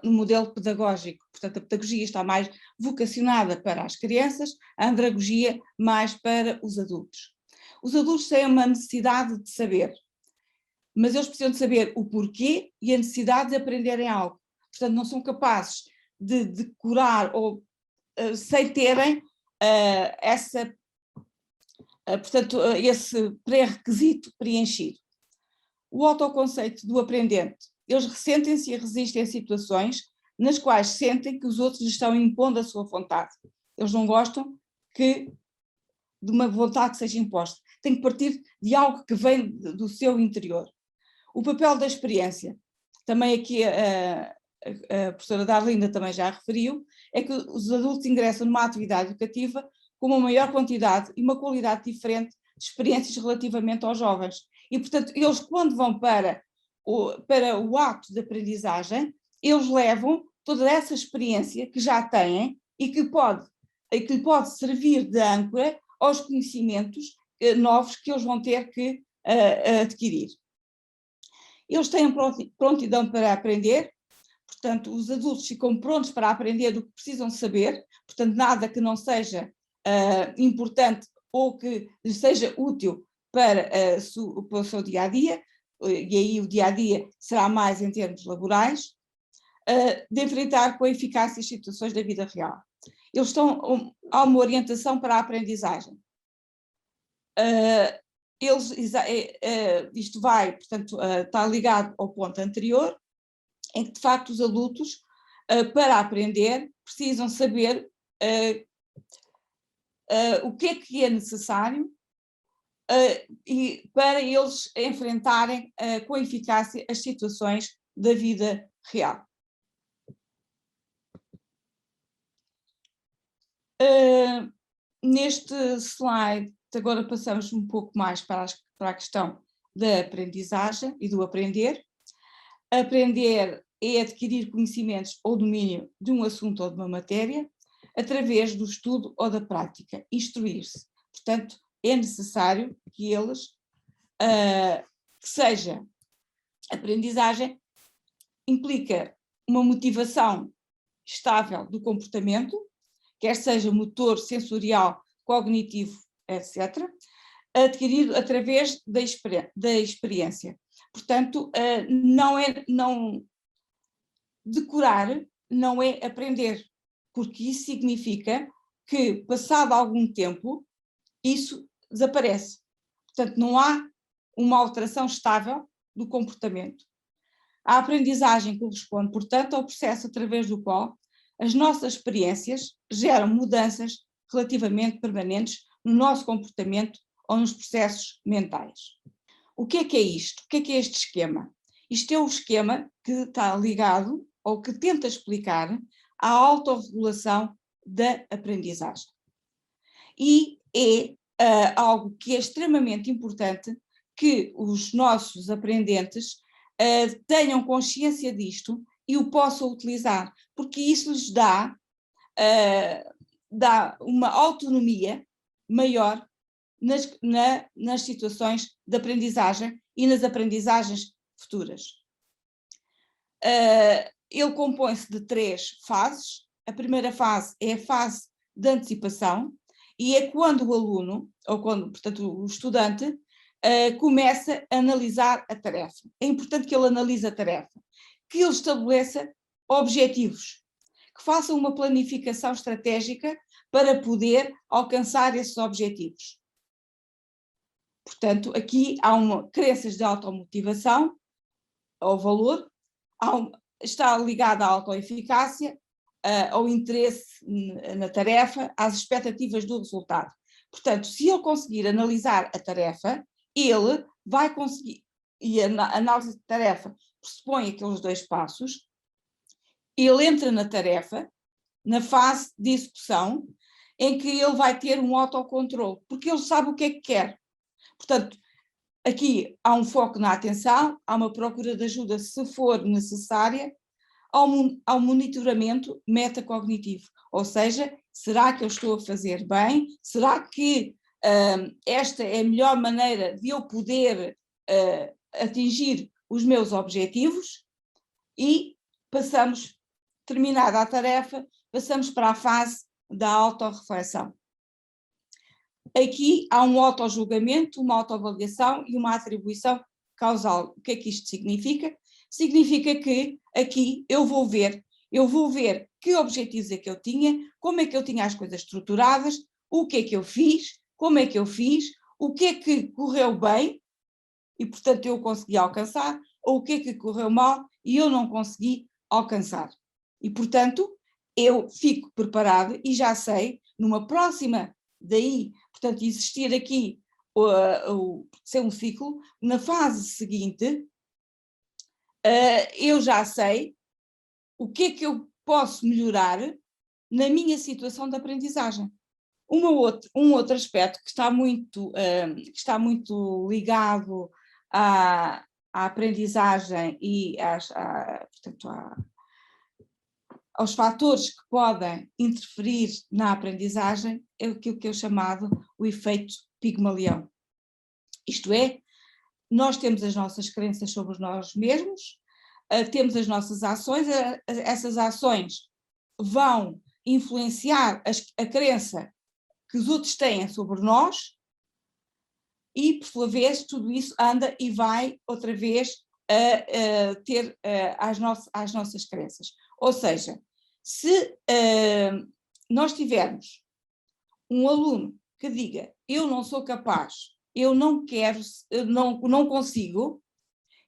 modelo pedagógico. Portanto, a pedagogia está mais vocacionada para as crianças, a andragogia mais para os adultos. Os adultos têm uma necessidade de saber, mas eles precisam de saber o porquê e a necessidade de aprenderem algo. Portanto, não são capazes de decorar ou sem terem esse pré-requisito preenchido. O autoconceito do aprendente eles ressentem-se e resistem a situações nas quais sentem que os outros lhes estão impondo a sua vontade. Eles não gostam de uma vontade que seja imposta. Tem que partir de algo que vem do seu interior. O papel da experiência, também aqui a professora Darlinda também já referiu, é que os adultos ingressam numa atividade educativa com uma maior quantidade e uma qualidade diferente de experiências relativamente aos jovens. E, portanto, eles quando vão para o ato de aprendizagem, eles levam toda essa experiência que já têm e que lhe pode servir de âncora aos conhecimentos novos que eles vão ter que adquirir. Eles têm prontidão para aprender, portanto, os adultos ficam prontos para aprender o que precisam saber, portanto, nada que não seja importante ou que lhes seja útil para o seu dia-a-dia, e aí o dia-a-dia será mais em termos laborais, de enfrentar com eficácia as situações da vida real. Há uma orientação para a aprendizagem. Isto vai, portanto, está ligado ao ponto anterior, em que, de facto, os adultos, para aprender, precisam saber o que é necessário e para eles enfrentarem com eficácia as situações da vida real. Neste slide, agora passamos um pouco mais para a questão da aprendizagem e do aprender. Aprender é adquirir conhecimentos ou domínio de um assunto ou de uma matéria através do estudo ou da prática, instruir-se. Portanto, é necessário que que seja aprendizagem, implica uma motivação estável do comportamento, quer seja motor, sensorial, cognitivo, etc., adquirido através da experiência. Portanto, decorar não é aprender, porque isso significa que, passado algum tempo, isso desaparece. Portanto, não há uma alteração estável do comportamento. A aprendizagem corresponde, portanto, ao processo através do qual as nossas experiências geram mudanças relativamente permanentes no nosso comportamento ou nos processos mentais. O que é isto? O que é este esquema? Isto é o esquema que está ligado, ou que tenta explicar, a autorregulação da aprendizagem. E é algo que é extremamente importante que os nossos aprendentes tenham consciência disto e o possam utilizar, porque isso lhes dá uma autonomia maior nas situações de aprendizagem e nas aprendizagens futuras. Ele compõe-se de 3 fases. A primeira fase é a fase de antecipação, e é quando o aluno, ou quando, portanto, o estudante, começa a analisar a tarefa. É importante que ele analise a tarefa, que ele estabeleça objetivos, que faça uma planificação estratégica para poder alcançar esses objetivos. Portanto, aqui há crenças de automotivação, ao valor, está ligada à autoeficácia, ao interesse na tarefa, às expectativas do resultado. Portanto, se ele conseguir analisar a tarefa, ele vai conseguir, e a análise de tarefa pressupõe aqueles 2 passos, ele entra na tarefa, na fase de execução, em que ele vai ter um autocontrole, porque ele sabe o que é que quer. Portanto, aqui há um foco na atenção, há uma procura de ajuda se for necessária, ao monitoramento metacognitivo, ou seja, será que eu estou a fazer bem? Será que esta é a melhor maneira de eu poder atingir os meus objetivos? E terminada a tarefa, passamos para a fase da autorreflexão. Aqui há um autojulgamento, uma autoavaliação e uma atribuição causal. O que é que isto significa? Significa que aqui eu vou ver que objetivos é que eu tinha, como é que eu tinha as coisas estruturadas, o que é que eu fiz, como é que eu fiz, o que é que correu bem e, portanto, eu consegui alcançar, ou o que é que correu mal e eu não consegui alcançar. E, portanto, eu fico preparado e já sei, numa próxima, daí, portanto, existir aqui, ser um ciclo, na fase seguinte, eu já sei o que é que eu posso melhorar na minha situação de aprendizagem. Um outro aspecto que está muito ligado à aprendizagem e portanto, aos fatores que podem interferir na aprendizagem é aquilo que é chamado o efeito Pigmalião. Isto é, nós temos as nossas crenças sobre nós mesmos, temos as nossas ações, essas ações vão influenciar a crença que os outros têm sobre nós e, por sua vez, tudo isso anda e vai outra vez ter às nossas crenças. Ou seja, se nós tivermos um aluno que diga eu não sou capaz, eu não quero, não consigo,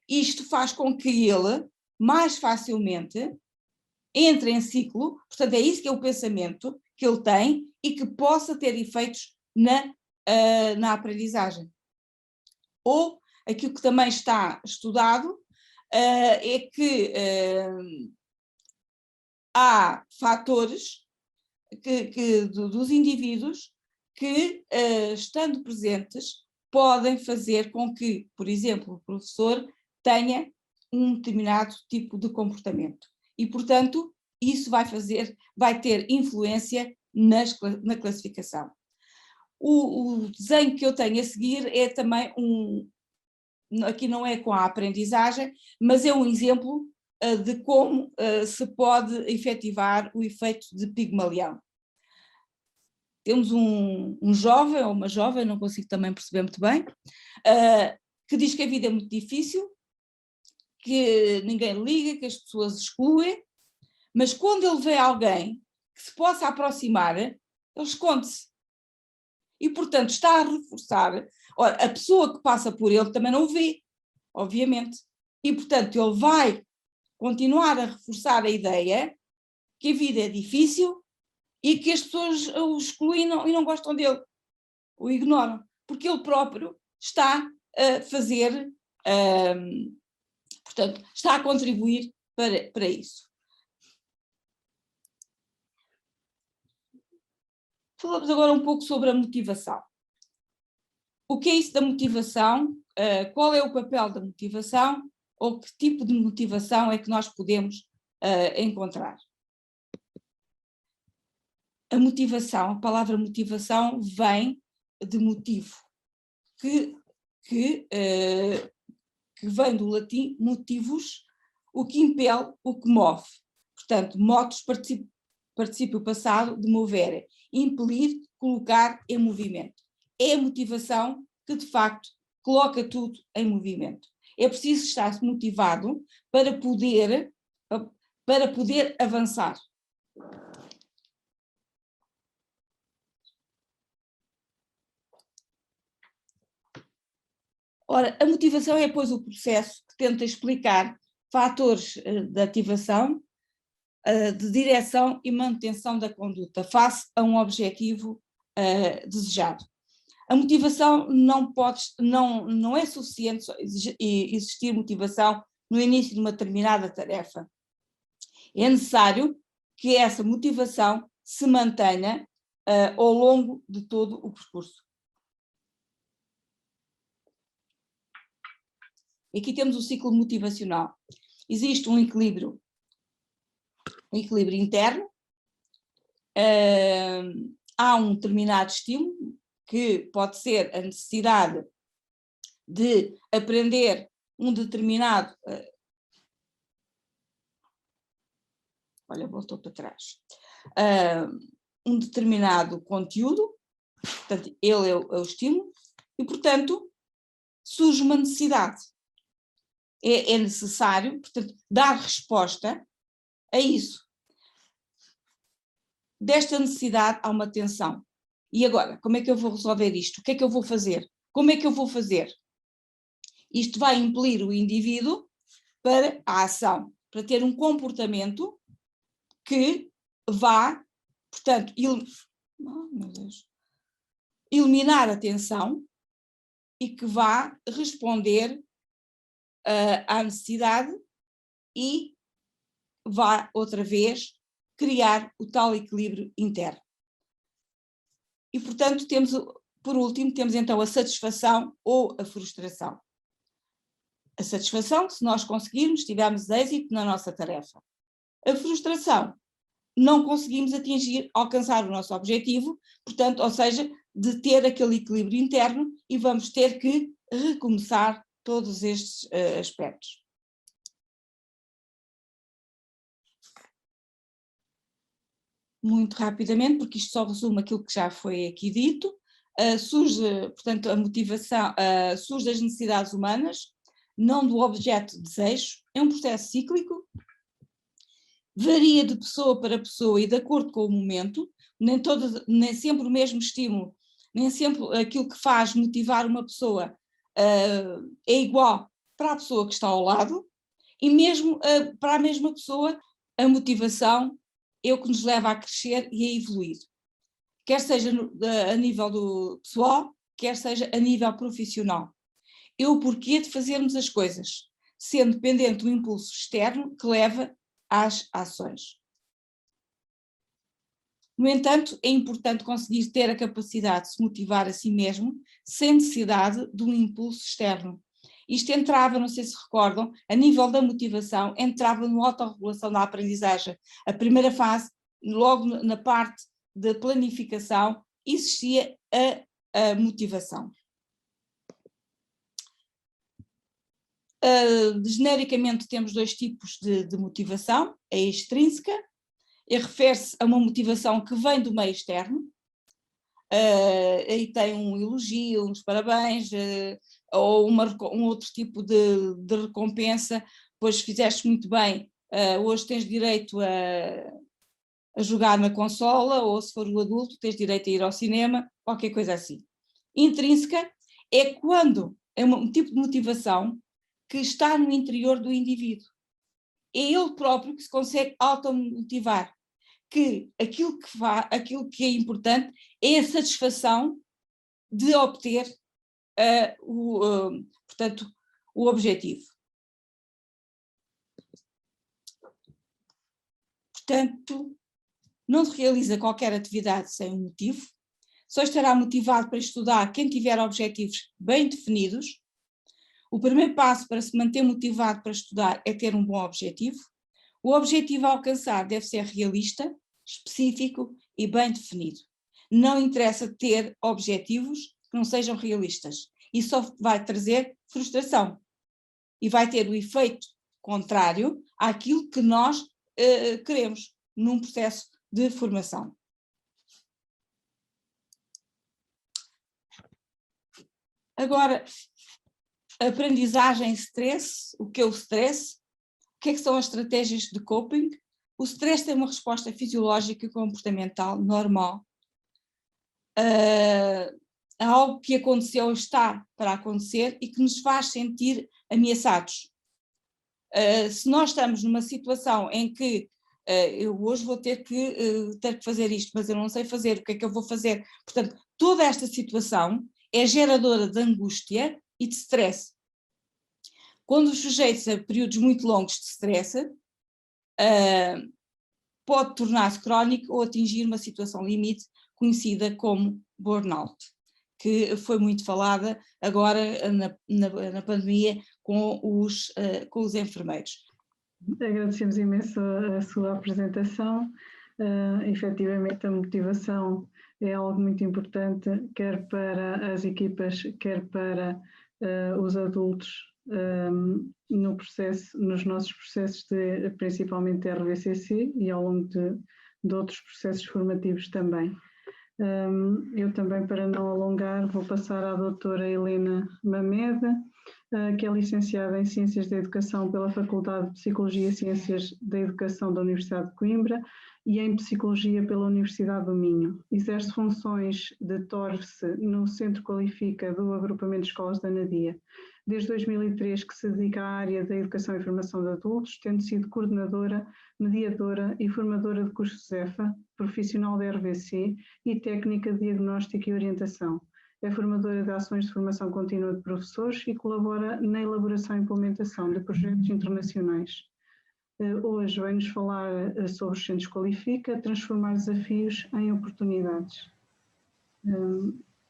isto faz com que ele mais facilmente entre em ciclo, portanto é isso que é o pensamento que ele tem e que possa ter efeitos na aprendizagem. Ou aquilo que também está estudado é que há fatores dos indivíduos que, estando presentes, podem fazer com que, por exemplo, o professor tenha um determinado tipo de comportamento. E, portanto, isso vai ter influência na classificação. O desenho que eu tenho a seguir é também aqui não é com a aprendizagem, mas é um exemplo de como se pode efetivar o efeito de Pigmalião. Temos um jovem ou uma jovem, não consigo também perceber muito bem, que diz que a vida é muito difícil, que ninguém liga, que as pessoas excluem, mas quando ele vê alguém que se possa aproximar, ele esconde-se. E, portanto, está a reforçar. Ora, a pessoa que passa por ele também não o vê, obviamente. E, portanto, ele vai continuar a reforçar a ideia que a vida é difícil e que as pessoas o excluem e não gostam dele, o ignoram, porque ele próprio está a fazer, portanto, está a contribuir para isso. Falamos agora um pouco sobre a motivação. O que é isso da motivação? Qual é o papel da motivação? Ou que tipo de motivação é que nós podemos encontrar? A motivação, a palavra motivação vem de motivo, que vem do latim motivus, o que impele, o que move. Portanto, motus, particípio passado de movere, impelir, colocar em movimento. É a motivação que, de facto, coloca tudo em movimento. É preciso estar motivado para poder avançar. Ora, a motivação é, pois, o processo que tenta explicar fatores de ativação, de direção e manutenção da conduta face a um objetivo desejado. A motivação não é suficiente só existir motivação no início de uma determinada tarefa. É necessário que essa motivação se mantenha ao longo de todo o percurso. Aqui temos o ciclo motivacional. Existe um equilíbrio interno, há um determinado estímulo, que pode ser a necessidade de aprender um determinado... olha, voltou para trás. Um determinado conteúdo, portanto, ele é o estímulo, e, portanto, surge uma necessidade. É necessário, portanto, dar resposta a isso. Desta necessidade há uma tensão. E agora, como é que eu vou resolver isto? O que é que eu vou fazer? Como é que eu vou fazer? Isto vai impelir o indivíduo para a ação, para ter um comportamento que vá, portanto, eliminar a tensão e que vá responder à necessidade e vá outra vez criar o tal equilíbrio interno. E, portanto, por último, temos então a satisfação ou a frustração. A satisfação, se nós conseguirmos, tivermos êxito na nossa tarefa. A frustração, não conseguimos alcançar o nosso objetivo, portanto, ou seja, de ter aquele equilíbrio interno e vamos ter que recomeçar todos estes aspectos. Muito rapidamente, porque isto só resume aquilo que já foi aqui dito, surge, portanto, a motivação, surge das necessidades humanas, não do objeto de desejo, é um processo cíclico, varia de pessoa para pessoa e de acordo com o momento, nem sempre o mesmo estímulo, nem sempre aquilo que faz motivar uma pessoa é igual para a pessoa que está ao lado, e mesmo para a mesma pessoa a motivação é o que nos leva a crescer e a evoluir, quer seja a nível do pessoal, quer seja a nível profissional. É o porquê de fazermos as coisas, sendo dependente do impulso externo que leva às ações. No entanto, é importante conseguir ter a capacidade de se motivar a si mesmo sem necessidade de um impulso externo. Isto entrava, não sei se recordam, a nível da motivação, entrava no autorregulação da aprendizagem. A primeira fase, logo na parte de planificação, existia a motivação. Genericamente temos dois tipos de motivação, a extrínseca, e refere-se a uma motivação que vem do meio externo, aí tem um elogio, uns parabéns, ou um outro tipo de recompensa, pois fizeste muito bem, hoje tens direito a jogar na consola, ou se for o adulto tens direito a ir ao cinema, qualquer coisa assim. Intrínseca é quando é um tipo de motivação que está no interior do indivíduo. É ele próprio que se consegue automotivar, que aquilo que é importante é a satisfação de obter portanto, o objetivo. Portanto, não se realiza qualquer atividade sem um motivo, só estará motivado para estudar quem tiver objetivos bem definidos. O primeiro passo para se manter motivado para estudar é ter um bom objetivo. O objetivo a alcançar deve ser realista, específico e bem definido. Não interessa ter objetivos que não sejam realistas. Isso só vai trazer frustração e vai ter o efeito contrário àquilo que nós queremos num processo de formação. Agora, aprendizagem stress, o que é o stress? O que são as estratégias de coping? O stress tem uma resposta fisiológica e comportamental normal a algo que aconteceu ou está para acontecer e que nos faz sentir ameaçados. Se nós estamos numa situação em que eu hoje vou ter que fazer isto, mas eu não sei fazer, o que é que eu vou fazer? Portanto, toda esta situação é geradora de angústia e de stress. Quando os sujeitos a períodos muito longos de stress, pode tornar-se crónico ou atingir uma situação limite conhecida como burnout, que foi muito falada agora na pandemia com os enfermeiros.
Agradecemos imenso a sua apresentação. Efetivamente, a motivação é algo muito importante, quer para as equipas, quer para os adultos, nos nossos processos, principalmente de RVCC e ao longo de outros processos formativos também. Eu também, para não alongar, vou passar à doutora Helena Mameda, que é licenciada em Ciências da Educação pela Faculdade de Psicologia e Ciências da Educação da Universidade de Coimbra e em Psicologia pela Universidade do Minho. Exerce funções de TORF no Centro Qualifica do Agrupamento de Escolas da Anadia. Desde 2003 que se dedica à área da Educação e Formação de Adultos, tendo sido coordenadora, mediadora e formadora de cursos ZEFA, profissional da RVC e técnica de diagnóstico e orientação. É formadora de ações de formação contínua de professores e colabora na elaboração e implementação de projetos internacionais. Hoje vai-nos falar sobre os Centros Qualifica, transformar desafios em oportunidades.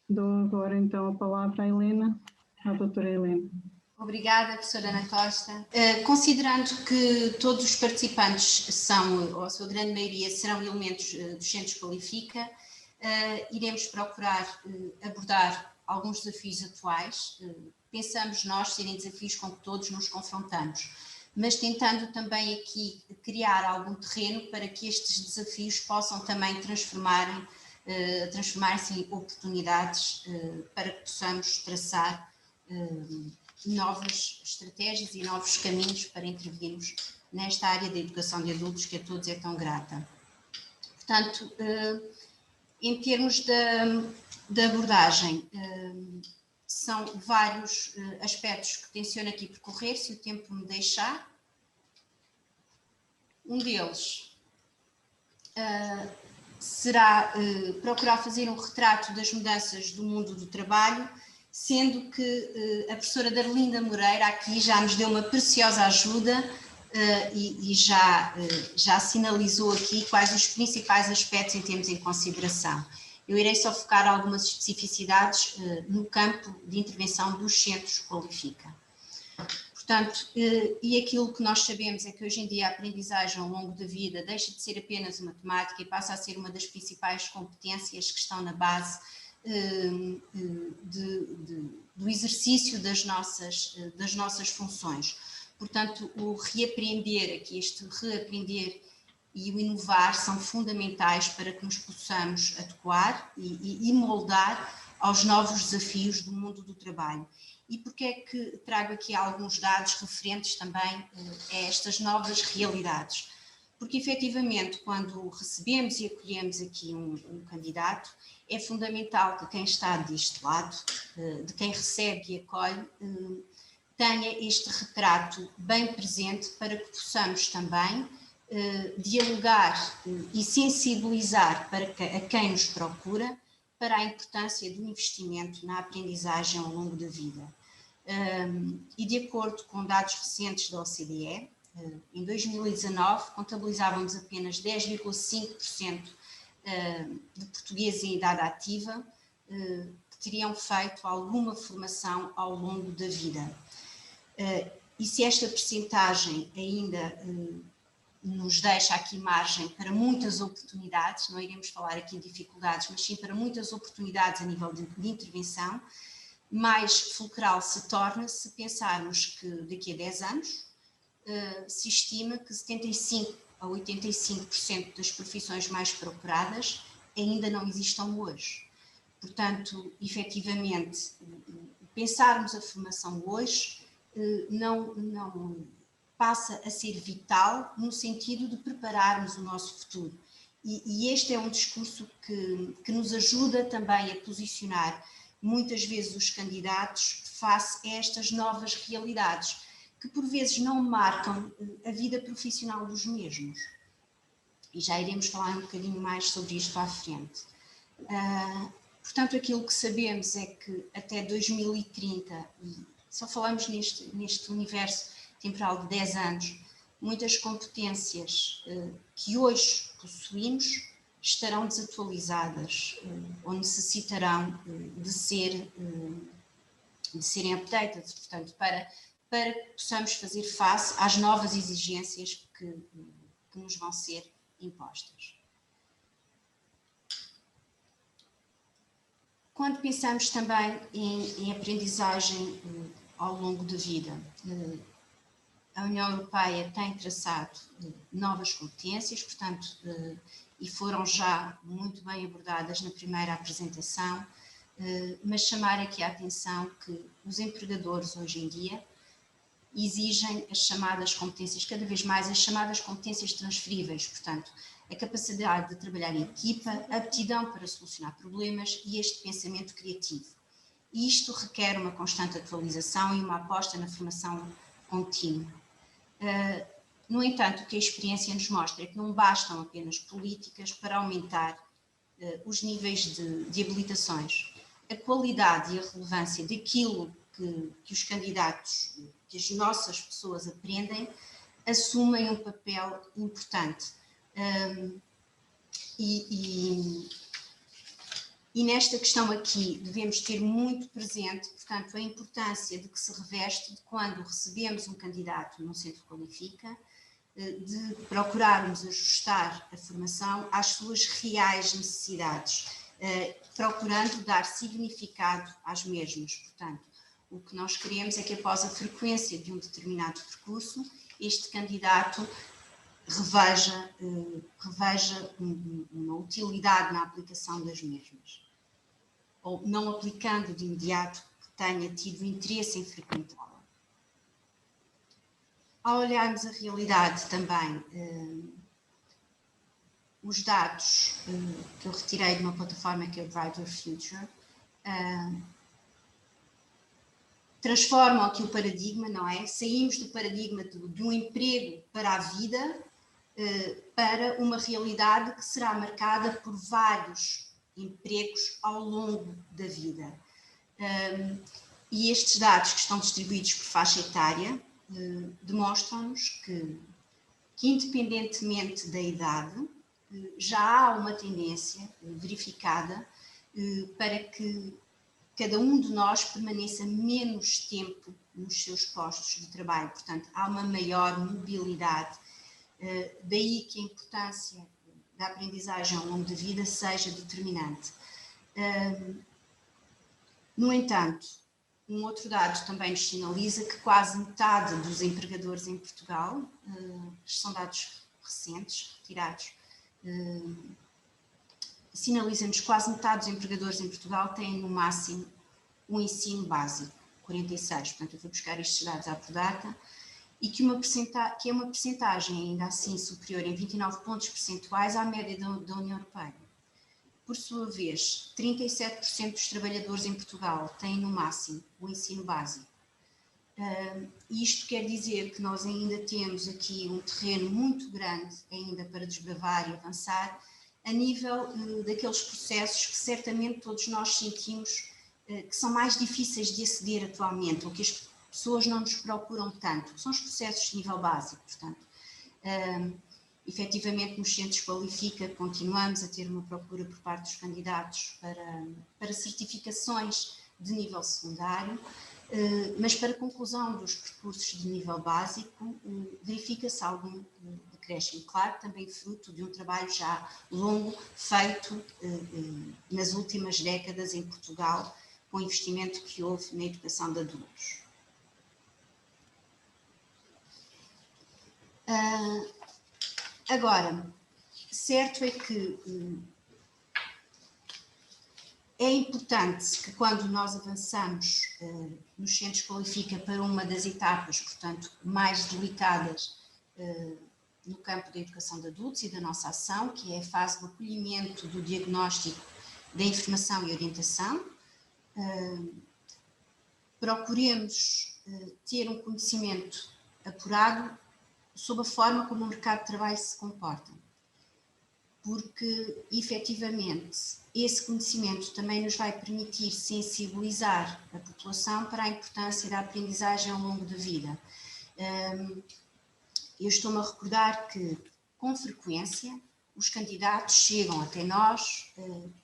Dou agora então a palavra à Helena, à doutora Helena.
Obrigada, professora Ana Costa. Considerando que todos os participantes são, ou a sua grande maioria, serão elementos dos Centros Qualifica, iremos procurar abordar alguns desafios atuais. Pensamos nós serem desafios com que todos nos confrontamos, mas tentando também aqui criar algum terreno para que estes desafios possam também transformar-se em oportunidades para que possamos traçar novas estratégias e novos caminhos para intervirmos nesta área da educação de adultos que a todos é tão grata. Portanto, em termos da abordagem, são vários aspectos que tenciono aqui percorrer, se o tempo me deixar. Um deles será procurar fazer um retrato das mudanças do mundo do trabalho, sendo que a professora Darlinda Moreira aqui já nos deu uma preciosa ajuda e já sinalizou aqui quais os principais aspectos em termos em consideração. Eu irei só focar algumas especificidades no campo de intervenção dos Centros Qualifica. Portanto, e aquilo que nós sabemos é que hoje em dia a aprendizagem ao longo da vida deixa de ser apenas uma temática e passa a ser uma das principais competências que estão na base do exercício das nossas funções. Portanto, o reaprender, aqui este reaprender e o inovar são fundamentais para que nos possamos adequar e moldar aos novos desafios do mundo do trabalho. E porque é que trago aqui alguns dados referentes também a estas novas realidades? Porque efetivamente quando recebemos e acolhemos aqui um candidato, é fundamental que quem está deste lado, de quem recebe e acolhe, tenha este retrato bem presente para que possamos também dialogar e sensibilizar a quem nos procura para a importância do investimento na aprendizagem ao longo da vida. E de acordo com dados recentes da OCDE, em 2019 contabilizávamos apenas 10,5% de portugueses em idade ativa que teriam feito alguma formação ao longo da vida. E se esta percentagem ainda nos deixa aqui margem para muitas oportunidades, não iremos falar aqui de dificuldades, mas sim para muitas oportunidades a nível de intervenção, mais fulcral se torna se pensarmos que daqui a 10 anos se estima que 75% a 85% das profissões mais procuradas ainda não existam hoje. Portanto, efetivamente, pensarmos a formação hoje não passa a ser vital no sentido de prepararmos o nosso futuro. E este é um discurso que nos ajuda também a posicionar muitas vezes os candidatos face a estas novas realidades, que por vezes não marcam a vida profissional dos mesmos. E já iremos falar um bocadinho mais sobre isto à frente. Portanto, aquilo que sabemos é que até 2030, e só falamos neste universo temporal de 10 anos, muitas competências que hoje possuímos estarão desatualizadas ou necessitarão de serem updated, portanto, para que possamos fazer face às novas exigências que nos vão ser impostas. Quando pensamos também em aprendizagem ao longo da vida, a União Europeia tem traçado novas competências, portanto, e foram já muito bem abordadas na primeira apresentação, mas chamar aqui a atenção que os empregadores hoje em dia exigem as chamadas competências, cada vez mais as chamadas competências transferíveis, portanto, a capacidade de trabalhar em equipa, a aptidão para solucionar problemas e este pensamento criativo. E isto requer uma constante atualização e uma aposta na formação contínua. No entanto, o que a experiência nos mostra é que não bastam apenas políticas para aumentar os níveis de habilitações. A qualidade e a relevância daquilo que os candidatos, que as nossas pessoas aprendem, assumem um papel importante. E nesta questão aqui devemos ter muito presente, portanto, a importância de que se reveste de quando recebemos um candidato no Centro Qualifica, de procurarmos ajustar a formação às suas reais necessidades, procurando dar significado às mesmas. Portanto, o que nós queremos é que após a frequência de um determinado percurso, este candidato reveja uma utilidade na aplicação das mesmas, ou não aplicando de imediato que tenha tido interesse em frequentá-la. Ao olharmos a realidade também, os dados que eu retirei de uma plataforma que é o Drive Your Future, transformam aqui o paradigma, não é? Saímos do paradigma de um emprego para a vida para uma realidade que será marcada por vários empregos ao longo da vida. E estes dados que estão distribuídos por faixa etária demonstram-nos que, independentemente da idade, já há uma tendência verificada para que cada um de nós permaneça menos tempo nos seus postos de trabalho. Portanto, há uma maior mobilidade. Daí que a importância da aprendizagem ao longo da vida seja determinante. No entanto, um outro dado também nos sinaliza que quase metade dos empregadores em Portugal, são dados recentes, retirados, sinaliza-nos que quase metade dos empregadores em Portugal têm no máximo um ensino básico, 46%, portanto eu fui buscar estes dados à por data, e que é uma percentagem ainda assim superior em 29 pontos percentuais à média da União Europeia. Por sua vez, 37% dos trabalhadores em Portugal têm no máximo o ensino básico. Isto quer dizer que nós ainda temos aqui um terreno muito grande ainda para desbravar e avançar a nível daqueles processos que certamente todos nós sentimos que são mais difíceis de aceder atualmente, ou que as pessoas não nos procuram tanto, são os processos de nível básico, portanto. Efetivamente, nos centros Qualifica, continuamos a ter uma procura por parte dos candidatos para certificações de nível secundário, mas para a conclusão dos percursos de nível básico, verifica-se algum decréscimo, claro, também fruto de um trabalho já longo feito nas últimas décadas em Portugal, com o investimento que houve na educação de adultos. Agora, certo é que é importante que quando nós avançamos nos centros Qualifica para uma das etapas, portanto, mais delicadas no campo da educação de adultos e da nossa ação, que é a fase do acolhimento, do diagnóstico, da informação e orientação, procuremos ter um conhecimento apurado sobre a forma como o mercado de trabalho se comporta, porque, efetivamente, esse conhecimento também nos vai permitir sensibilizar a população para a importância da aprendizagem ao longo da vida. Eu estou-me a recordar que, com frequência, os candidatos chegam até nós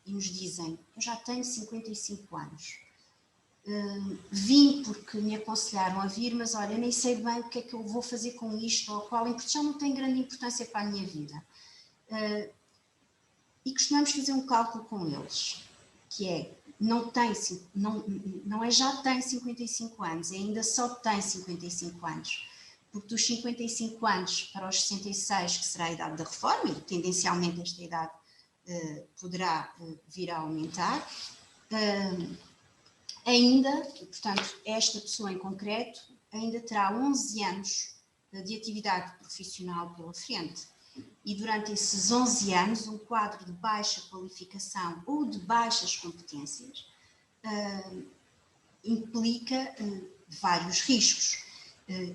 e nos dizem: eu já tenho 55 anos. Vim porque me aconselharam a vir, mas olha, nem sei bem o que é que eu vou fazer com isto, ou qual já não tem grande importância para a minha vida. E costumamos fazer um cálculo com eles, que é, não é já tem 55 anos, é ainda só tem 55 anos, porque dos 55 anos para os 66, que será a idade da reforma, e tendencialmente esta idade poderá vir a aumentar, ainda, portanto, esta pessoa em concreto ainda terá 11 anos de atividade profissional pela frente. E durante esses 11 anos, um quadro de baixa qualificação ou de baixas competências implica vários riscos.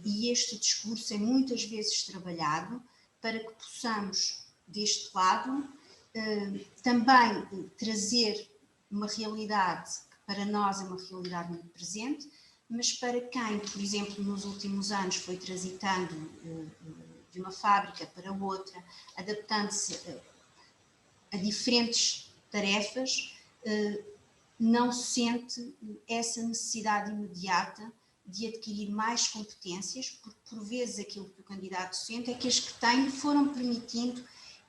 E este discurso é muitas vezes trabalhado para que possamos, deste lado, também trazer uma realidade que para nós é uma realidade muito presente, mas para quem, por exemplo, nos últimos anos foi transitando de uma fábrica para outra, adaptando-se a diferentes tarefas, não sente essa necessidade imediata de adquirir mais competências, porque por vezes aquilo que o candidato sente é que as que tem foram permitindo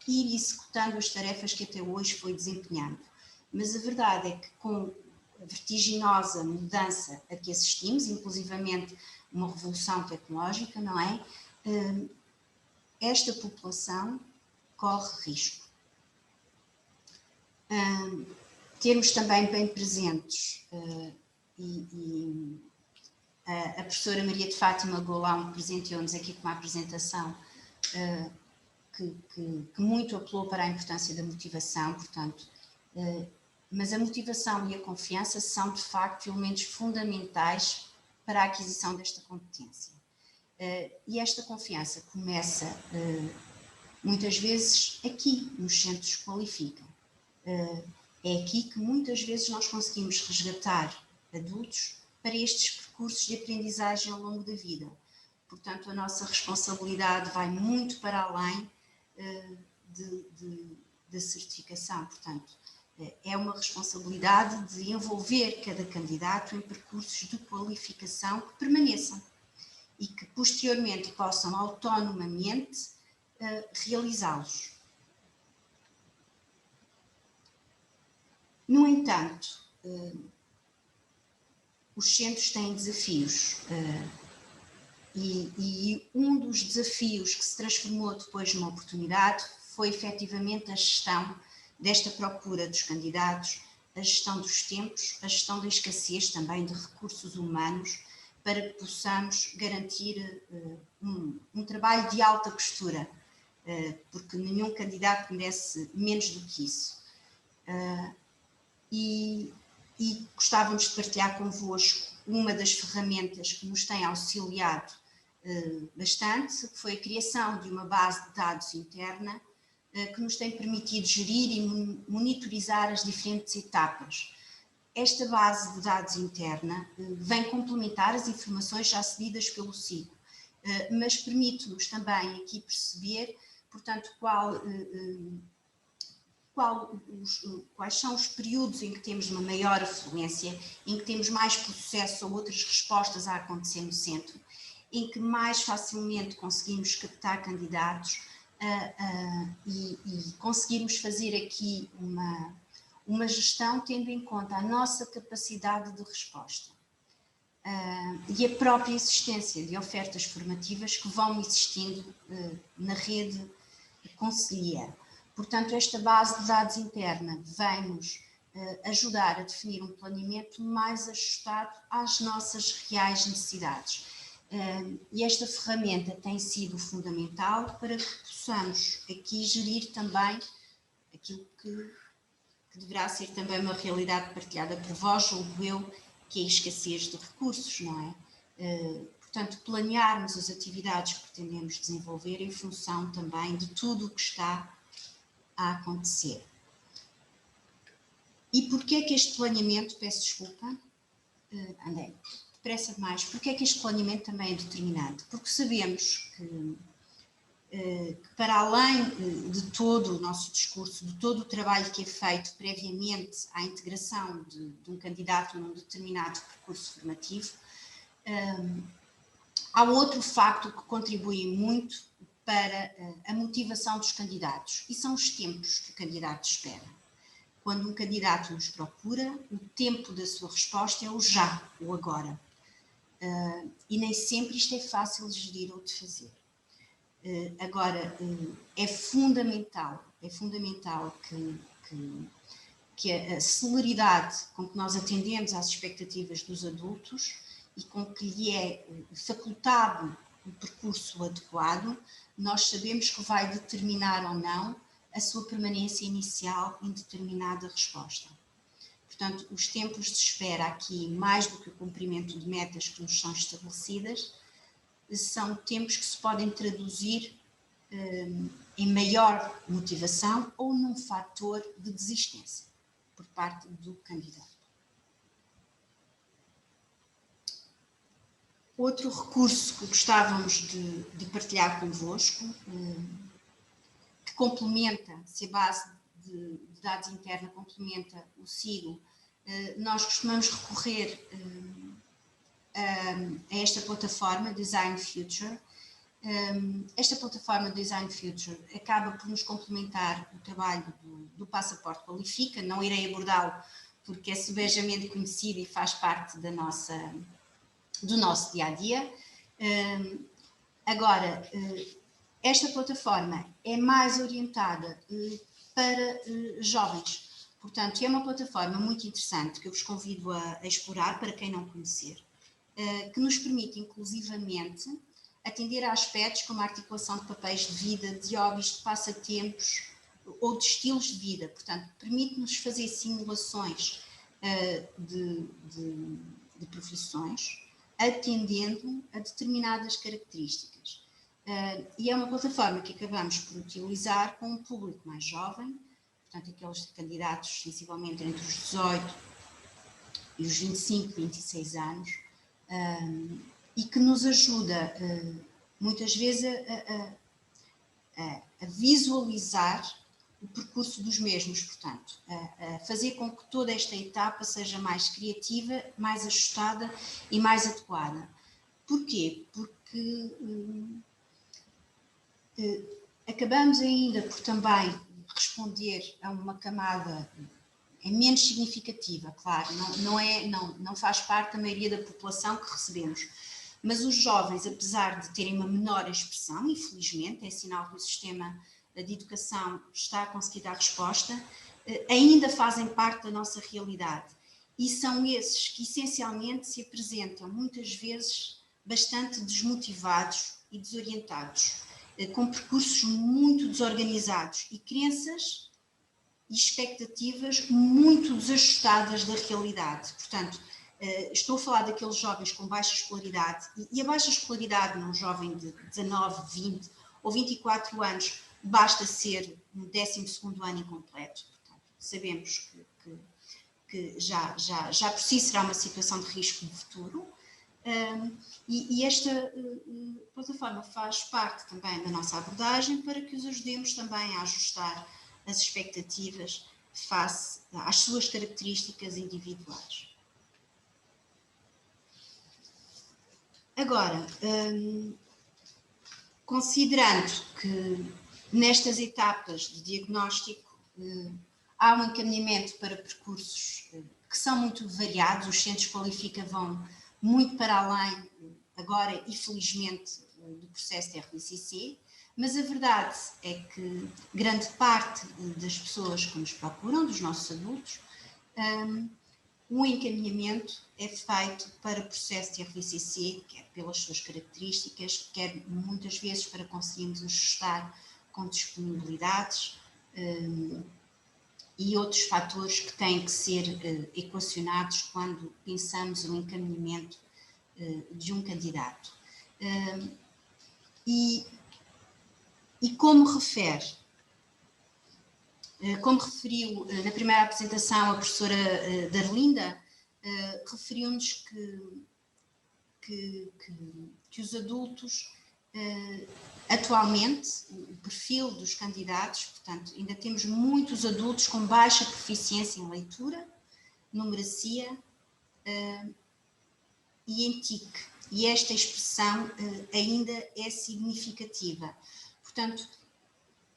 ir executando as tarefas que até hoje foi desempenhando. Mas a verdade é que com a vertiginosa mudança a que assistimos, inclusivamente uma revolução tecnológica, não é? Esta população corre risco. Termos também bem presentes, a professora Maria de Fátima Golão presenteou-nos aqui com uma apresentação que muito apelou para a importância da motivação, portanto, mas a motivação e a confiança são de facto elementos fundamentais para a aquisição desta competência. E esta confiança começa muitas vezes aqui, nos centros que qualificam. É aqui que muitas vezes nós conseguimos resgatar adultos para estes percursos de aprendizagem ao longo da vida. Portanto, a nossa responsabilidade vai muito para além da certificação. Portanto, é uma responsabilidade de envolver cada candidato em percursos de qualificação que permaneçam e que posteriormente possam autonomamente realizá-los. No entanto, os centros têm desafios e um dos desafios que se transformou depois numa oportunidade foi efetivamente a gestão desta procura dos candidatos, a gestão dos tempos, a gestão da escassez também de recursos humanos para que possamos garantir um trabalho de alta costura, porque nenhum candidato merece menos do que isso. E gostávamos de partilhar convosco uma das ferramentas que nos tem auxiliado bastante, que foi a criação de uma base de dados interna que nos tem permitido gerir e monitorizar as diferentes etapas. Esta base de dados interna vem complementar as informações já cedidas pelo SIGO, mas permite-nos também aqui perceber, portanto, quais são os períodos em que temos uma maior afluência, em que temos mais processo ou outras respostas a acontecer no centro, em que mais facilmente conseguimos captar candidatos e conseguirmos fazer aqui uma gestão tendo em conta a nossa capacidade de resposta e a própria existência de ofertas formativas que vão existindo na rede Conselhia. Portanto, esta base de dados interna vem-nos ajudar a definir um planeamento mais ajustado às nossas reais necessidades. E esta ferramenta tem sido fundamental para que possamos aqui gerir também aquilo que deverá ser também uma realidade partilhada por vós, julgo eu, que é a escassez de recursos, não é? Portanto, planearmos as atividades que pretendemos desenvolver em função também de tudo o que está a acontecer. E porquê é que este planeamento, peço desculpa, André, depressa demais, porquê é que este planeamento também é determinante? Porque sabemos que para além de todo o nosso discurso, de todo o trabalho que é feito previamente à integração de um candidato num determinado percurso formativo, há outro facto que contribui muito para a motivação dos candidatos, e são os tempos que o candidato espera. Quando um candidato nos procura, o tempo da sua resposta é o já, o agora. E nem sempre isto é fácil de gerir ou de fazer. Agora, é fundamental que a celeridade com que nós atendemos às expectativas dos adultos e com que lhe é facultado o percurso adequado, nós sabemos que vai determinar ou não a sua permanência inicial em determinada resposta. Portanto, os tempos de espera aqui, mais do que o cumprimento de metas que nos são estabelecidas, são tempos que se podem traduzir em maior motivação ou num fator de desistência por parte do candidato. Outro recurso que gostávamos de partilhar convosco, que complementa, se a base de dados interna complementa o SIGO, nós costumamos recorrer a esta plataforma Design Future. Esta plataforma Design Future acaba por nos complementar o trabalho do Passaporte Qualifica. Não irei abordá-lo porque é subejamente conhecido e faz parte do nosso dia-a-dia. Agora, esta plataforma é mais orientada para jovens. Portanto, é uma plataforma muito interessante que eu vos convido a explorar para quem não conhecer, que nos permite inclusivamente atender a aspectos como a articulação de papéis de vida, de hobbies, de passatempos ou de estilos de vida. Portanto, permite-nos fazer simulações de profissões, atendendo a determinadas características. E é uma plataforma que acabamos por utilizar com um público mais jovem, portanto, aqueles candidatos sensivelmente entre os 18 e os 25, 26 anos, e que nos ajuda muitas vezes a visualizar o percurso dos mesmos, portanto, a fazer com que toda esta etapa seja mais criativa, mais ajustada e mais adequada. Porquê? Porque acabamos ainda por também responder a uma camada menos significativa, claro, não faz parte da maioria da população que recebemos, mas os jovens, apesar de terem uma menor expressão, infelizmente, é sinal que o sistema de educação está a conseguir dar resposta, ainda fazem parte da nossa realidade e são esses que essencialmente se apresentam muitas vezes bastante desmotivados e desorientados, com percursos muito desorganizados e crenças e expectativas muito desajustadas da realidade. Portanto, estou a falar daqueles jovens com baixa escolaridade, e a baixa escolaridade num jovem de 19, 20 ou 24 anos basta ser no 12º ano incompleto. Portanto, sabemos que já por si será uma situação de risco no futuro. E esta plataforma faz parte também da nossa abordagem para que os ajudemos também a ajustar as expectativas face às suas características individuais. Agora, considerando que nestas etapas de diagnóstico há um encaminhamento para percursos que são muito variados, os centros Qualifica vão muito para além, agora e felizmente, do processo de RBCC, mas a verdade é que grande parte das pessoas que nos procuram, dos nossos adultos, um encaminhamento é feito para o processo de RBCC, quer pelas suas características, quer muitas vezes para conseguirmos ajustar com disponibilidades e outros fatores que têm que ser equacionados quando pensamos no encaminhamento de um candidato. E como referiu na primeira apresentação a professora Darlinda, referiu-nos que os adultos, atualmente, o perfil dos candidatos, portanto, ainda temos muitos adultos com baixa proficiência em leitura, numeracia e em TIC, e esta expressão ainda é significativa. Portanto,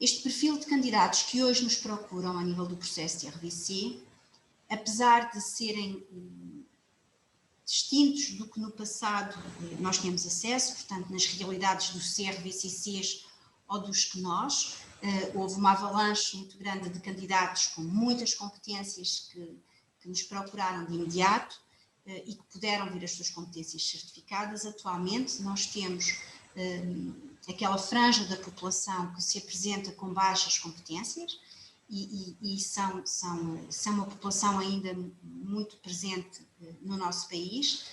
este perfil de candidatos que hoje nos procuram a nível do processo de RBC, apesar de serem distintos do que no passado nós tínhamos acesso, portanto, nas realidades dos CRBCCs ou dos QNOS, houve uma avalanche muito grande de candidatos com muitas competências que nos procuraram de imediato. e que puderam vir as suas competências certificadas. Atualmente nós temos aquela franja da população que se apresenta com baixas competências e são uma população ainda muito presente no nosso país,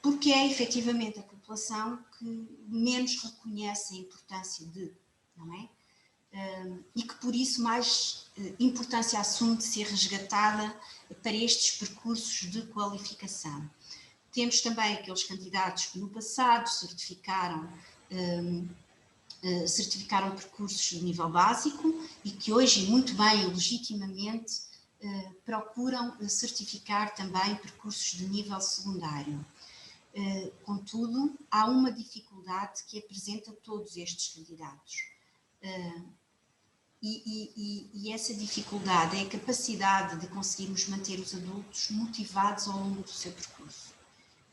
porque é efetivamente a população que menos reconhece a importância de, não é? E que por isso mais importância assume de ser resgatada para estes percursos de qualificação. Temos também aqueles candidatos que no passado certificaram percursos de nível básico e que hoje, muito bem e legitimamente, procuram certificar também percursos de nível secundário. Contudo, há uma dificuldade que apresenta todos estes candidatos. E essa dificuldade é a capacidade de conseguirmos manter os adultos motivados ao longo do seu percurso.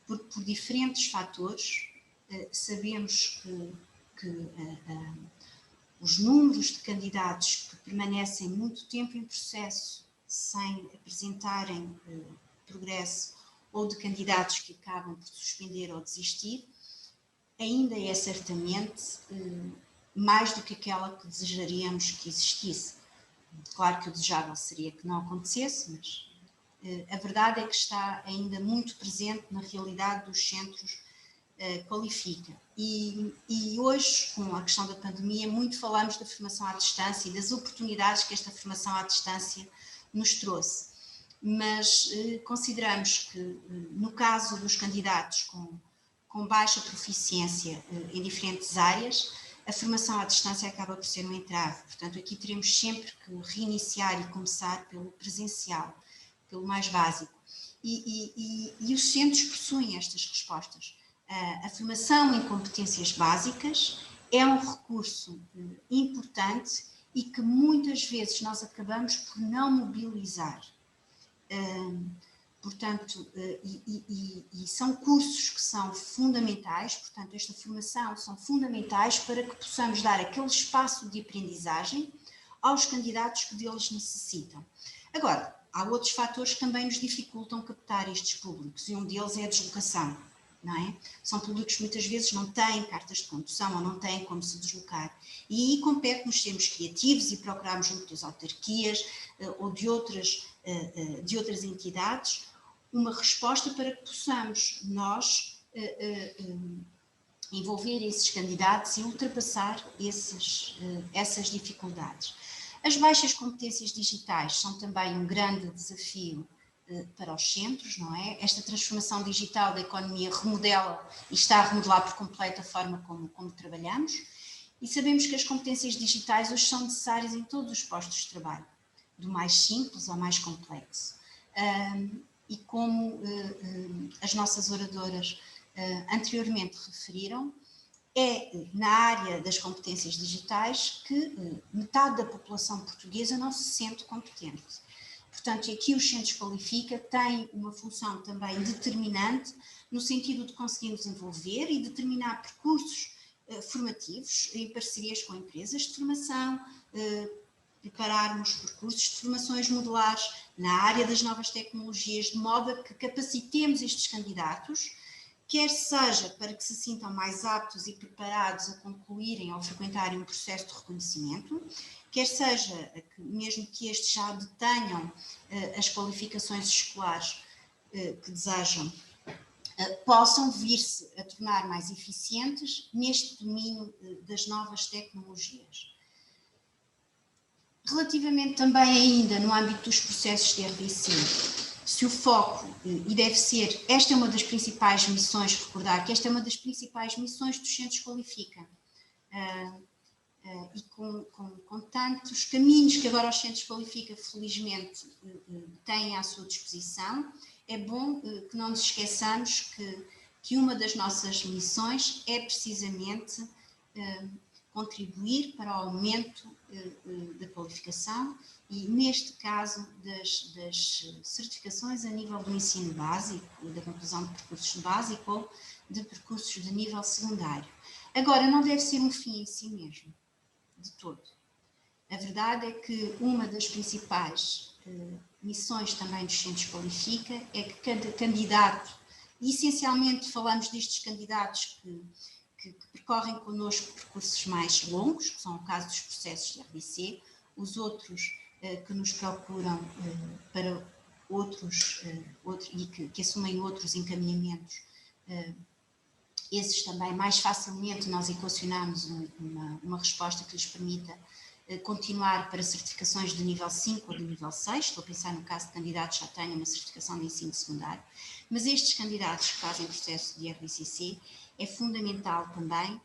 Porque por diferentes fatores, sabemos que os números de candidatos que permanecem muito tempo em processo sem apresentarem progresso ou de candidatos que acabam por suspender ou desistir, ainda é certamente mais do que aquela que desejaríamos que existisse. Claro que o desejável seria que não acontecesse, mas a verdade é que está ainda muito presente na realidade dos centros Qualifica. E hoje, com a questão da pandemia, muito falamos da formação à distância e das oportunidades que esta formação à distância nos trouxe. Mas consideramos que, no caso dos candidatos com baixa proficiência em diferentes áreas, a formação à distância acaba por ser um entrave. Portanto, aqui teremos sempre que reiniciar e começar pelo presencial, pelo mais básico. E os centros possuem estas respostas. A formação em competências básicas é um recurso importante e que muitas vezes nós acabamos por não mobilizar. Portanto, e são cursos que são fundamentais, portanto, esta formação são fundamentais para que possamos dar aquele espaço de aprendizagem aos candidatos que deles necessitam. Agora, há outros fatores que também nos dificultam captar estes públicos, e um deles é a deslocação, não é? São públicos que muitas vezes não têm cartas de condução ou não têm como se deslocar. E aí compete-nos sermos criativos e procurarmos junto das autarquias ou de outras entidades uma resposta para que possamos nós envolver esses candidatos e ultrapassar essas dificuldades. As baixas competências digitais são também um grande desafio para os centros, não é? Esta transformação digital da economia remodela e está a remodelar por completo a forma como trabalhamos, e sabemos que as competências digitais hoje são necessárias em todos os postos de trabalho, do mais simples ao mais complexo. E como as nossas oradoras anteriormente referiram, é na área das competências digitais que metade da população portuguesa não se sente competente. Portanto, aqui os centros Qualifica têm uma função também determinante no sentido de conseguir desenvolver e determinar percursos formativos em parcerias com empresas de formação, prepararmos percursos de formações modulares na área das novas tecnologias, de modo a que capacitemos estes candidatos, quer seja para que se sintam mais aptos e preparados a concluírem ou frequentarem um processo de reconhecimento, quer seja que, mesmo que estes já detenham as qualificações escolares que desejam, possam vir-se a tornar mais eficientes neste domínio das novas tecnologias. Relativamente também ainda no âmbito dos processos de RDC, se o foco, e deve ser, esta é uma das principais missões, recordar que esta é uma das principais missões dos centros Qualifica, e com tantos caminhos que agora os centros Qualifica, felizmente, têm à sua disposição, é bom que não nos esqueçamos que uma das nossas missões é precisamente contribuir para o aumento da qualificação e, neste caso, das certificações a nível do ensino básico, da conclusão de percursos básicos ou de percursos de nível secundário. Agora, não deve ser um fim em si mesmo, de todo. A verdade é que uma das principais missões também dos Centros Qualifica é que cada candidato, e essencialmente falamos destes candidatos que percorrem connosco percursos mais longos, que são o caso dos processos de RDC, os outros que nos procuram para outros, e que assumem outros encaminhamentos, esses também mais facilmente nós equacionamos uma resposta que lhes permita continuar para certificações de nível 5 ou de nível 6, estou a pensar no caso de candidatos que já tenham uma certificação de ensino secundário, mas estes candidatos que fazem processo de RDCC, é fundamental também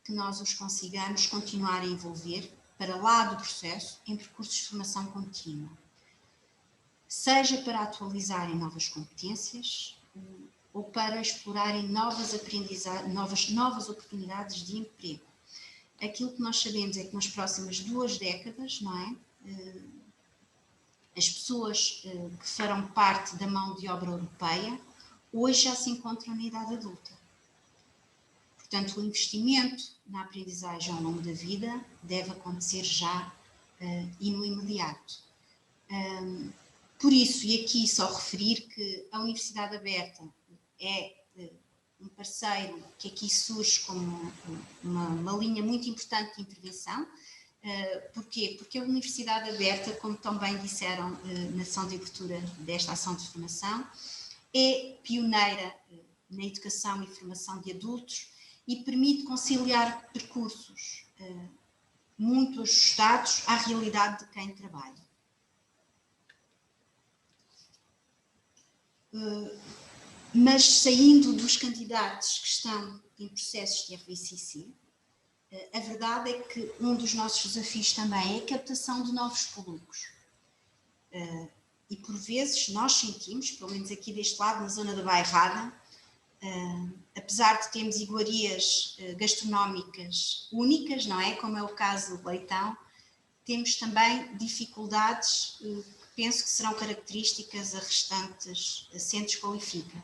que nós os consigamos continuar a envolver para lá do processo em percursos de formação contínua, seja para atualizarem novas competências ou para explorarem novas aprendizagens, novas oportunidades de emprego. Aquilo que nós sabemos é que nas próximas 2 décadas, não é? As pessoas que farão parte da mão de obra europeia hoje já se encontram na idade adulta. Portanto, o investimento na aprendizagem ao longo da vida deve acontecer já e no imediato. Por isso, e aqui só referir que a Universidade Aberta é um parceiro que aqui surge como uma linha muito importante de intervenção. Porquê? Porque a Universidade Aberta, como também disseram na sessão de abertura desta ação de formação, é pioneira na educação e formação de adultos e permite conciliar percursos muito ajustados à realidade de quem trabalha. Mas saindo dos candidatos que estão em processos de RDCC, a verdade é que um dos nossos desafios também é a captação de novos públicos. E por vezes nós sentimos, pelo menos aqui deste lado, na zona da Bairrada, apesar de termos iguarias gastronómicas únicas, não é? Como é o caso do Leitão, temos também dificuldades que penso que serão características a restantes centros Qualifica,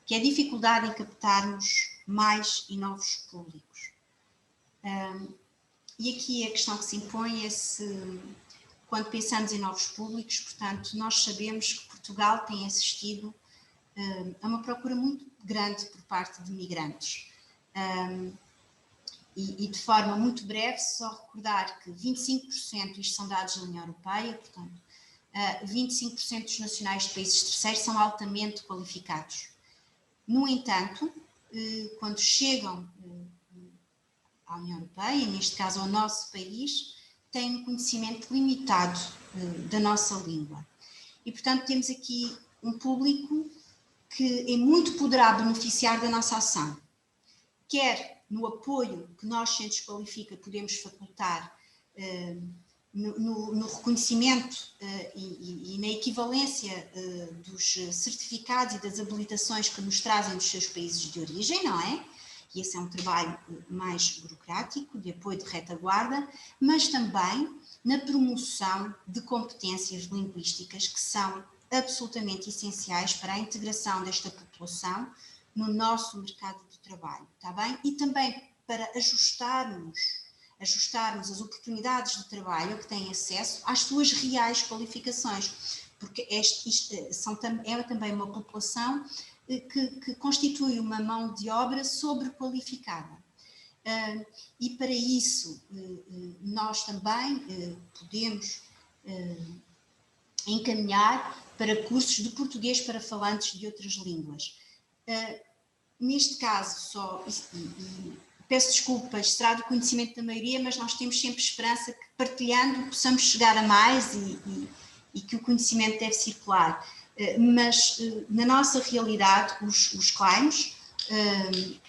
que é a dificuldade em captarmos mais e novos públicos. E aqui a questão que se impõe é se, quando pensamos em novos públicos, portanto, nós sabemos que Portugal tem assistido a uma procura muito grande por parte de migrantes. E de forma muito breve, só recordar que 25%, isto são dados da União Europeia, portanto, 25% dos nacionais de países terceiros são altamente qualificados. No entanto, quando chegam à União Europeia, neste caso ao nosso país, têm um conhecimento limitado da nossa língua. E, portanto, temos aqui um público que em muito poderá beneficiar da nossa ação, quer no apoio que nós, Centros Qualifica, podemos facultar no reconhecimento e na equivalência dos certificados e das habilitações que nos trazem dos seus países de origem, não é? E esse é um trabalho mais burocrático, de apoio de retaguarda, mas também na promoção de competências linguísticas que são absolutamente essenciais para a integração desta população no nosso mercado de trabalho, está bem? E também para ajustarmos as oportunidades de trabalho a que têm acesso às suas reais qualificações, porque é também uma população que constitui uma mão de obra sobrequalificada. E para isso nós também podemos encaminhar para cursos de português para falantes de outras línguas. Neste caso, peço desculpas, será do conhecimento da maioria, mas nós temos sempre esperança que partilhando possamos chegar a mais e que o conhecimento deve circular. Mas na nossa realidade, os CLAIMs,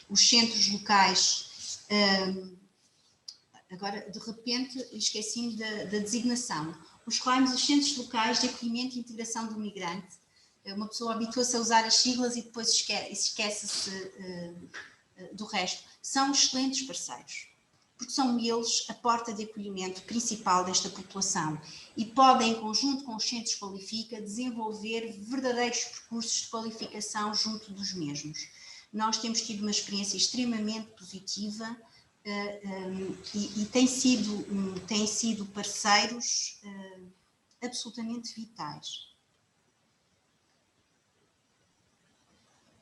os centros locais, agora de repente esqueci-me da designação, os CLAIMs, os centros locais de acolhimento e integração do migrante, uma pessoa habitua-se a usar as siglas e depois esquece-se do resto, são excelentes parceiros, porque são eles a porta de acolhimento principal desta população e podem, em conjunto com os Centros Qualifica, desenvolver verdadeiros percursos de qualificação junto dos mesmos. Nós temos tido uma experiência extremamente positiva e têm sido parceiros absolutamente vitais.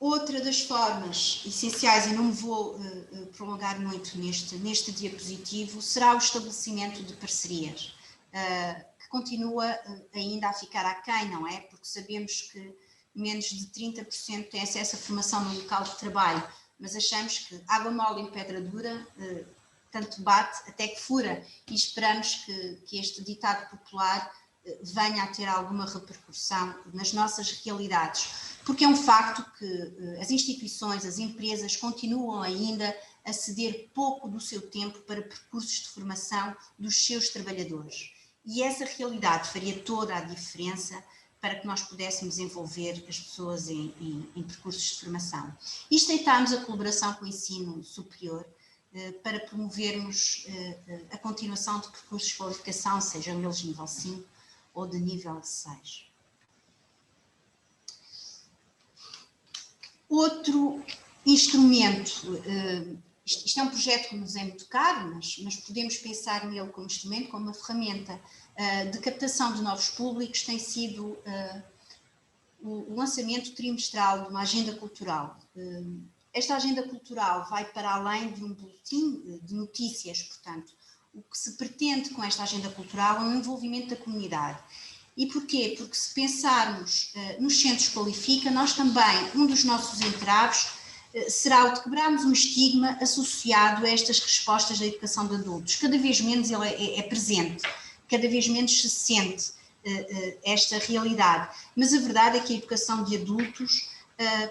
Outra das formas essenciais, e não me vou prolongar muito neste diapositivo, será o estabelecimento de parcerias, que continua ainda a ficar aquém, não é? Porque sabemos que menos de 30% têm acesso à formação no local de trabalho, mas achamos que água mole em pedra dura, tanto bate até que fura, e esperamos que este ditado popular venha a ter alguma repercussão nas nossas realidades, porque é um facto que as instituições, as empresas continuam ainda a ceder pouco do seu tempo para percursos de formação dos seus trabalhadores. E essa realidade faria toda a diferença para que nós pudéssemos envolver as pessoas em percursos de formação. E estreitarmos a colaboração com o ensino superior para promovermos a continuação de percursos de qualificação, sejam eles de nível 5 ou de nível 6. Outro instrumento, isto é um projeto que nos é muito caro, mas podemos pensar nele como instrumento, como uma ferramenta de captação de novos públicos, tem sido o lançamento trimestral de uma agenda cultural. Esta agenda cultural vai para além de um boletim de notícias, portanto, o que se pretende com esta agenda cultural é um envolvimento da comunidade. E porquê? Porque se pensarmos nos centros Qualifica, nós também, um dos nossos entraves será o de quebrarmos um estigma associado a estas respostas da educação de adultos. Cada vez menos ele é presente, cada vez menos se sente esta realidade. Mas a verdade é que a educação de adultos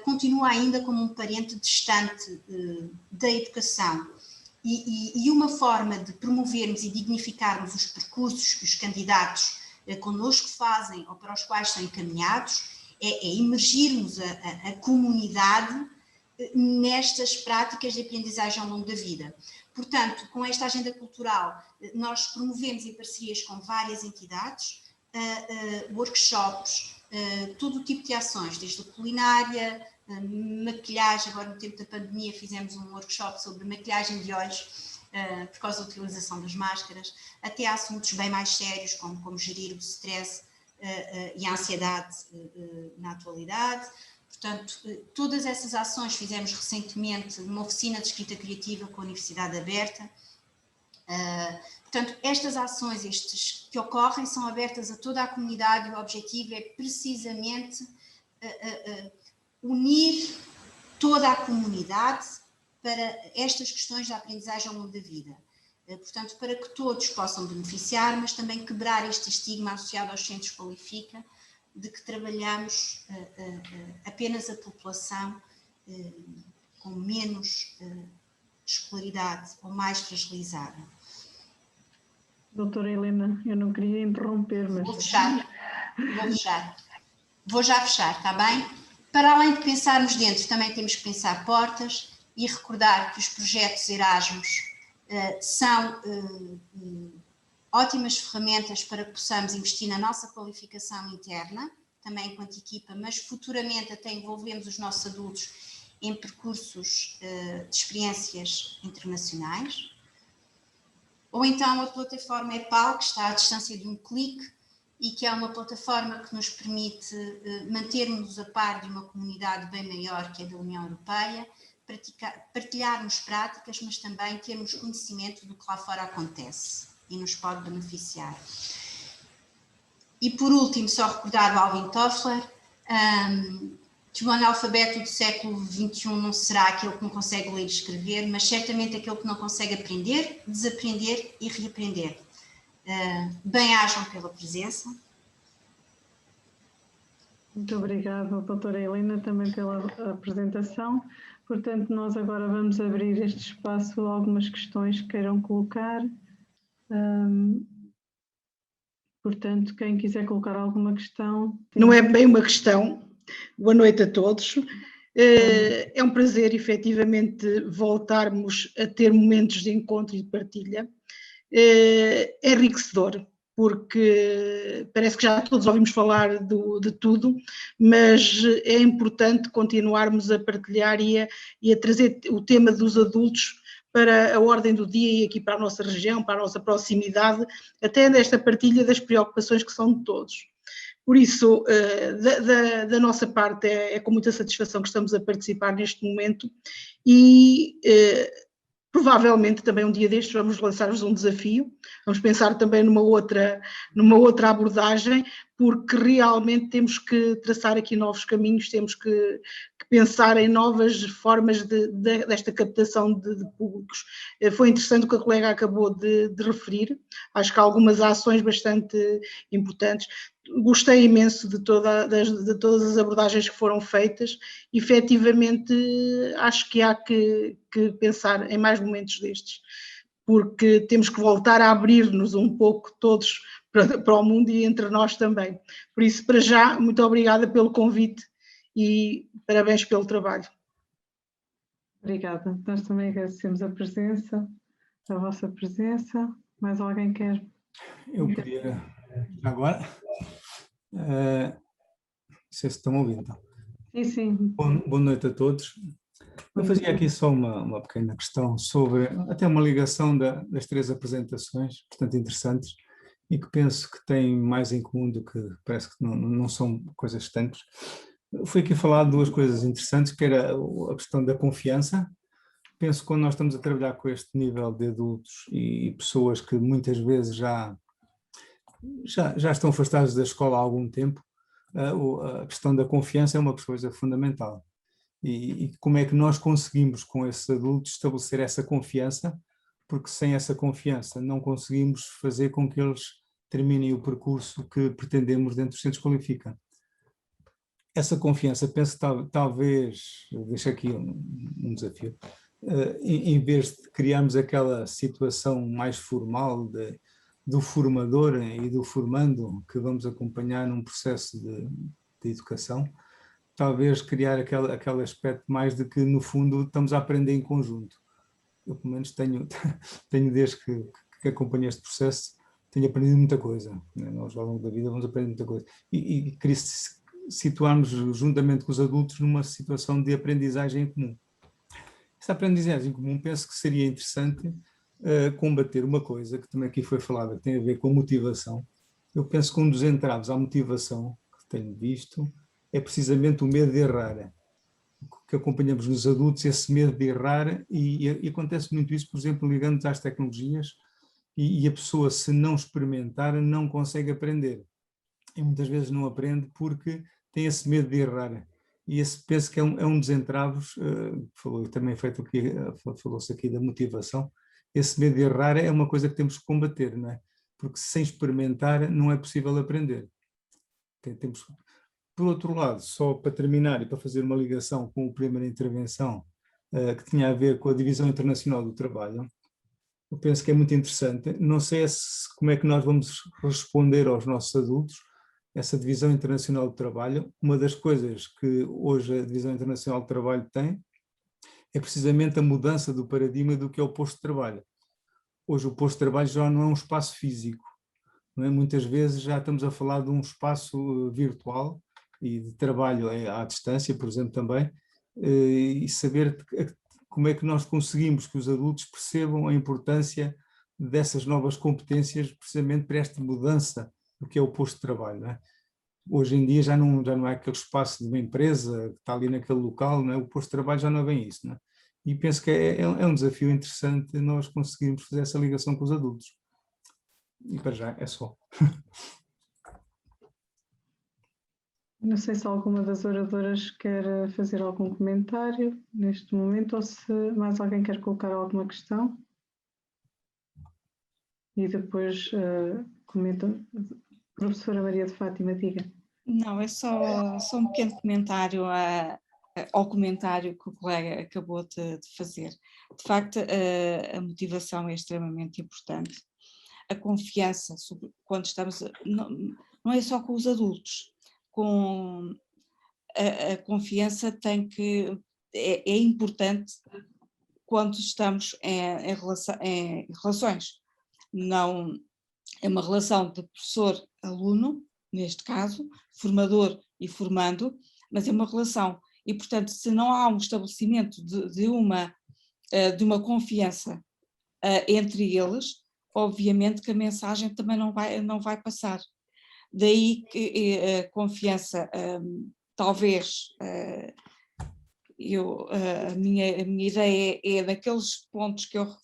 continua ainda como um parente distante da educação. E uma forma de promovermos e dignificarmos os percursos que os candidatos connosco fazem ou para os quais são encaminhados é imergirmos a comunidade nestas práticas de aprendizagem ao longo da vida. Portanto, com esta agenda cultural, nós promovemos em parcerias com várias entidades, workshops, todo o tipo de ações, desde a culinária, maquilhagem. Agora no tempo da pandemia fizemos um workshop sobre maquilhagem de olhos, por causa da utilização das máscaras, até assuntos bem mais sérios, como gerir o stress e a ansiedade na atualidade. Portanto, todas essas ações fizemos recentemente uma oficina de escrita criativa com a Universidade Aberta. Portanto, estas ações, estes que ocorrem, são abertas a toda a comunidade e o objetivo é precisamente unir toda a comunidade para estas questões da aprendizagem ao longo da vida. Portanto, para que todos possam beneficiar, mas também quebrar este estigma associado aos centros Qualifica, de que trabalhamos apenas a população com menos escolaridade ou mais fragilizada.
Doutora Helena, eu não queria interromper, mas...
Vou fechar. Vou já fechar, está bem? Para além de pensarmos dentro, também temos que pensar portas e recordar que os projetos Erasmus são ótimas ferramentas para que possamos investir na nossa qualificação interna, também enquanto equipa, mas futuramente até envolvemos os nossos adultos em percursos de experiências internacionais. Ou então a plataforma EPAL, que está à distância de um clique e que é uma plataforma que nos permite mantermos a par de uma comunidade bem maior que é da União Europeia, partilharmos práticas, mas também termos conhecimento do que lá fora acontece e nos pode beneficiar. E por último, só recordar o Alvin Toffler, que o analfabeto do século XXI não será aquele que não consegue ler e escrever, mas certamente aquele que não consegue aprender, desaprender e reaprender. Bem-ajam pela presença.
Muito obrigada, doutora Helena, também pela apresentação. Portanto, nós agora vamos abrir este espaço a algumas questões que queiram colocar. Portanto, quem quiser colocar alguma questão...
Não é bem uma questão. Boa noite a todos. É um prazer, efetivamente, voltarmos a ter momentos de encontro e de partilha. É enriquecedor, porque parece que já todos ouvimos falar de tudo, mas é importante continuarmos a partilhar e a trazer o tema dos adultos para a ordem do dia e aqui para a nossa região, para a nossa proximidade, até nesta partilha das preocupações que são de todos. Por isso, da nossa parte, é com muita satisfação que estamos a participar neste momento e provavelmente também um dia destes vamos lançar-vos um desafio, vamos pensar também numa outra abordagem, porque realmente temos que traçar aqui novos caminhos, temos que pensar em novas formas desta captação de públicos. Foi interessante o que a colega acabou de referir, acho que há algumas ações bastante importantes. Gostei imenso de todas as abordagens que foram feitas. Efetivamente, acho que há que pensar em mais momentos destes, porque temos que voltar a abrir-nos um pouco todos para o mundo e entre nós também. Por isso, para já, muito obrigada pelo convite e parabéns pelo trabalho.
Obrigada. Nós também agradecemos a vossa presença. Mais alguém quer?
Eu queria, agora, não sei se estão ouvindo. Então.
Sim, sim.
Boa noite a todos. Eu fazia aqui só uma pequena questão sobre, até uma ligação das 3 apresentações, bastante interessantes, e que penso que têm mais em comum do que parece que não são coisas distantes. Foi aqui falado 2 coisas interessantes, que era a questão da confiança. Penso que quando nós estamos a trabalhar com este nível de adultos e pessoas que muitas vezes já estão afastados da escola há algum tempo, a questão da confiança é uma coisa fundamental. E como é que nós conseguimos com esses adultos estabelecer essa confiança, porque sem essa confiança não conseguimos fazer com que eles terminem o percurso que pretendemos dentro do Centros Qualifica. Essa confiança, penso que talvez, deixo aqui um desafio, em vez de criarmos aquela situação mais formal do formador e do formando que vamos acompanhar num processo de educação, talvez criar aquele aspecto mais de que, no fundo, estamos a aprender em conjunto. Eu, pelo menos, tenho desde que acompanho este processo, tenho aprendido muita coisa. Né? Nós, ao longo da vida, vamos aprender muita coisa. E queria situarmos, juntamente com os adultos, numa situação de aprendizagem em comum. Essa aprendizagem em comum, penso que seria interessante combater uma coisa que também aqui foi falada, que tem a ver com a motivação. Eu penso que um dos entraves à motivação que tenho visto é precisamente o medo de errar, que acompanhamos nos adultos, esse medo de errar, e acontece muito isso, por exemplo, ligando-nos às tecnologias, e a pessoa, se não experimentar, não consegue aprender. E muitas vezes não aprende porque tem esse medo de errar. E esse penso que é um dos entraves, também falou-se aqui da motivação, esse medo de errar é uma coisa que temos que combater, não é? Porque sem experimentar não é possível aprender. Por outro lado, só para terminar e para fazer uma ligação com a primeira intervenção, que tinha a ver com a Divisão Internacional do Trabalho, eu penso que é muito interessante. Não sei como é que nós vamos responder aos nossos adultos, essa Divisão Internacional do Trabalho. Uma das coisas que hoje a Divisão Internacional do Trabalho tem é precisamente a mudança do paradigma do que é o posto de trabalho. Hoje o posto de trabalho já não é um espaço físico, não é? Muitas vezes já estamos a falar de um espaço virtual e de trabalho à distância, por exemplo, também, e saber como é que nós conseguimos que os adultos percebam a importância dessas novas competências precisamente para esta mudança do que é o posto de trabalho. Não é? Hoje em dia já não é aquele espaço de uma empresa que está ali naquele local, não é? O posto de trabalho já não é bem isso. Não é? E penso que é um desafio interessante nós conseguirmos fazer essa ligação com os adultos. E para já é só.
Não sei se alguma das oradoras quer fazer algum comentário neste momento ou se mais alguém quer colocar alguma questão. E depois comenta. Professora Maria de Fátima, diga.
Não, é só um pequeno comentário ao comentário que o colega acabou de fazer. De facto, a motivação é extremamente importante. A confiança, quando estamos... Não é só com os adultos. A confiança é importante quando estamos em relações. Não é uma relação de professor-aluno, neste caso, formador e formando, mas é uma relação. E, portanto, se não há um estabelecimento de uma confiança entre eles, obviamente que a mensagem também não vai passar. Daí que a confiança, talvez, a minha ideia é daqueles pontos que eu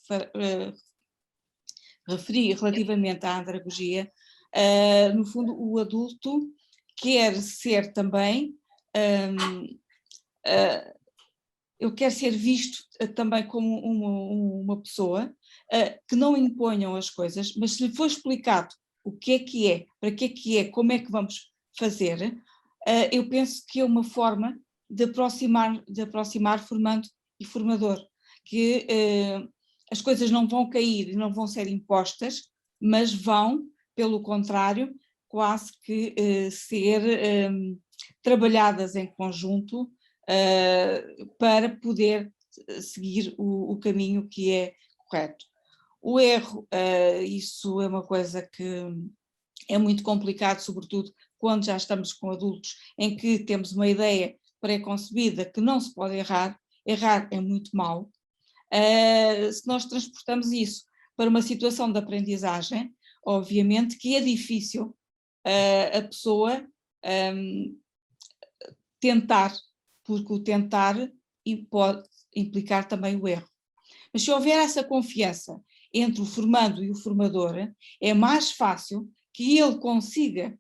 referi relativamente à andragogia, no fundo o adulto quer ser também, eu quero ser visto também como uma pessoa que não imponham as coisas, mas se lhe for explicado o que é, para que é, como é que vamos fazer, eu penso que é uma forma de aproximar formando e formador, que as coisas não vão cair e não vão ser impostas, mas vão, pelo contrário, quase que ser trabalhadas em conjunto para poder seguir o caminho que é correto. O erro, isso é uma coisa que é muito complicado, sobretudo quando já estamos com adultos em que temos uma ideia pré-concebida que não se pode errar. Errar é muito mau. Se nós transportamos isso para uma situação de aprendizagem, obviamente que é difícil a pessoa tentar, porque o tentar pode implicar também o erro. Mas se houver essa confiança entre o formando e o formador, é mais fácil que ele consiga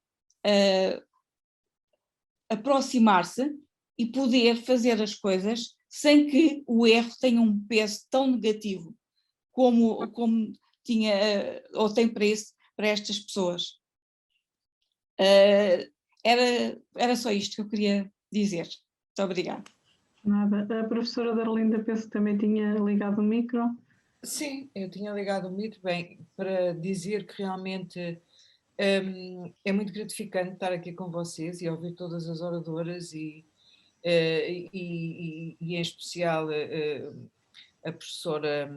aproximar-se e poder fazer as coisas sem que o erro tenha um peso tão negativo como tinha ou tem para estas pessoas. Era só isto que eu queria dizer. Muito obrigada.
Nada. A professora Darlinda, penso que também tinha ligado o micro.
Sim, eu tinha ligado o micro, bem, para dizer que realmente é muito gratificante estar aqui com vocês e ouvir todas as oradoras e em especial a professora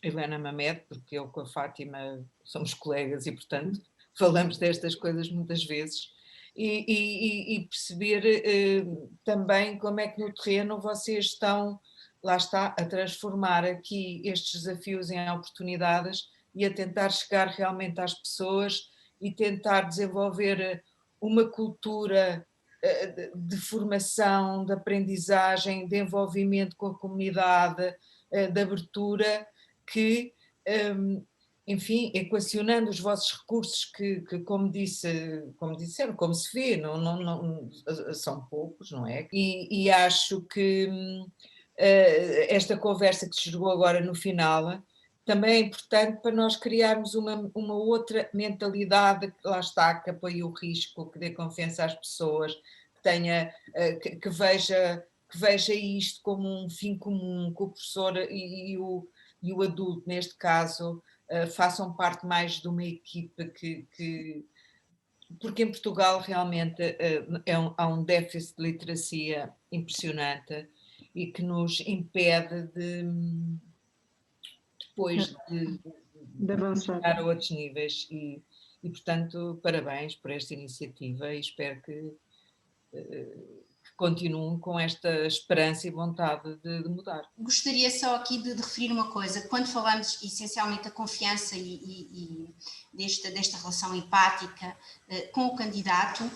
Helena Mamed, porque eu com a Fátima somos colegas e, portanto, falamos destas coisas muitas vezes, e perceber também como é que no terreno vocês estão, lá está, a transformar aqui estes desafios em oportunidades e a tentar chegar realmente às pessoas e tentar desenvolver uma cultura de formação, de aprendizagem, de envolvimento com a comunidade, de abertura, que, enfim, equacionando os vossos recursos que como disseram, como se vê, não, são poucos, não é? E acho que esta conversa que se chegou agora no final também é importante para nós criarmos uma outra mentalidade que lá está, que apoie o risco, que dê confiança às pessoas, que tenha, que veja isto como um fim comum, que o professor e o adulto, neste caso, façam parte mais de uma equipa porque em Portugal realmente há um déficit de literacia impressionante e que nos impede depois de
avançar
a outros níveis e, portanto, parabéns por esta iniciativa e espero que continuem com esta esperança e vontade de mudar.
Gostaria só aqui de referir uma coisa. Quando falamos essencialmente da confiança e desta relação empática com o candidato,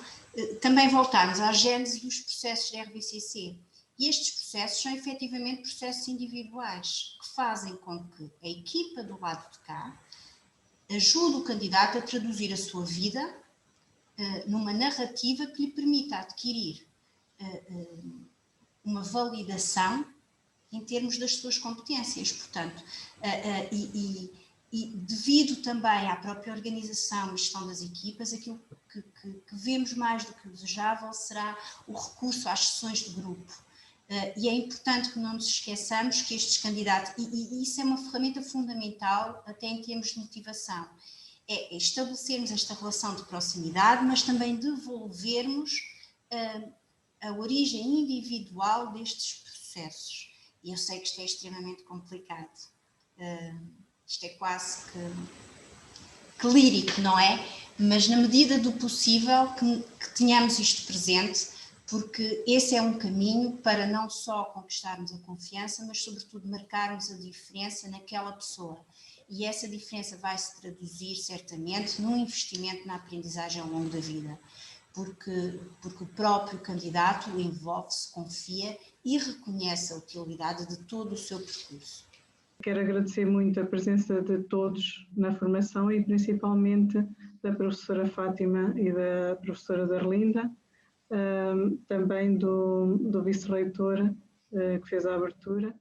também voltarmos à gênese dos processos da RBCC. E estes processos são efetivamente processos individuais que fazem com que a equipa do lado de cá ajude o candidato a traduzir a sua vida numa narrativa que lhe permita adquirir uma validação em termos das suas competências. Portanto, e devido também à própria organização e gestão das equipas, aquilo que vemos mais do que desejável será o recurso às sessões de grupo. E é importante que não nos esqueçamos que estes candidatos, e isso é uma ferramenta fundamental até em termos de motivação, é estabelecermos esta relação de proximidade, mas também devolvermos a origem individual destes processos. E eu sei que isto é extremamente complicado. Isto é quase que lírico, não é? Mas na medida do possível que tenhamos isto presente, porque esse é um caminho para não só conquistarmos a confiança, mas sobretudo marcarmos a diferença naquela pessoa. E essa diferença vai se traduzir certamente num investimento na aprendizagem ao longo da vida, porque o próprio candidato envolve-se, confia e reconhece a utilidade de todo o seu percurso.
Quero agradecer muito a presença de todos na formação e principalmente da professora Fátima e da professora Darlinda, também do vice-reitor que fez a abertura.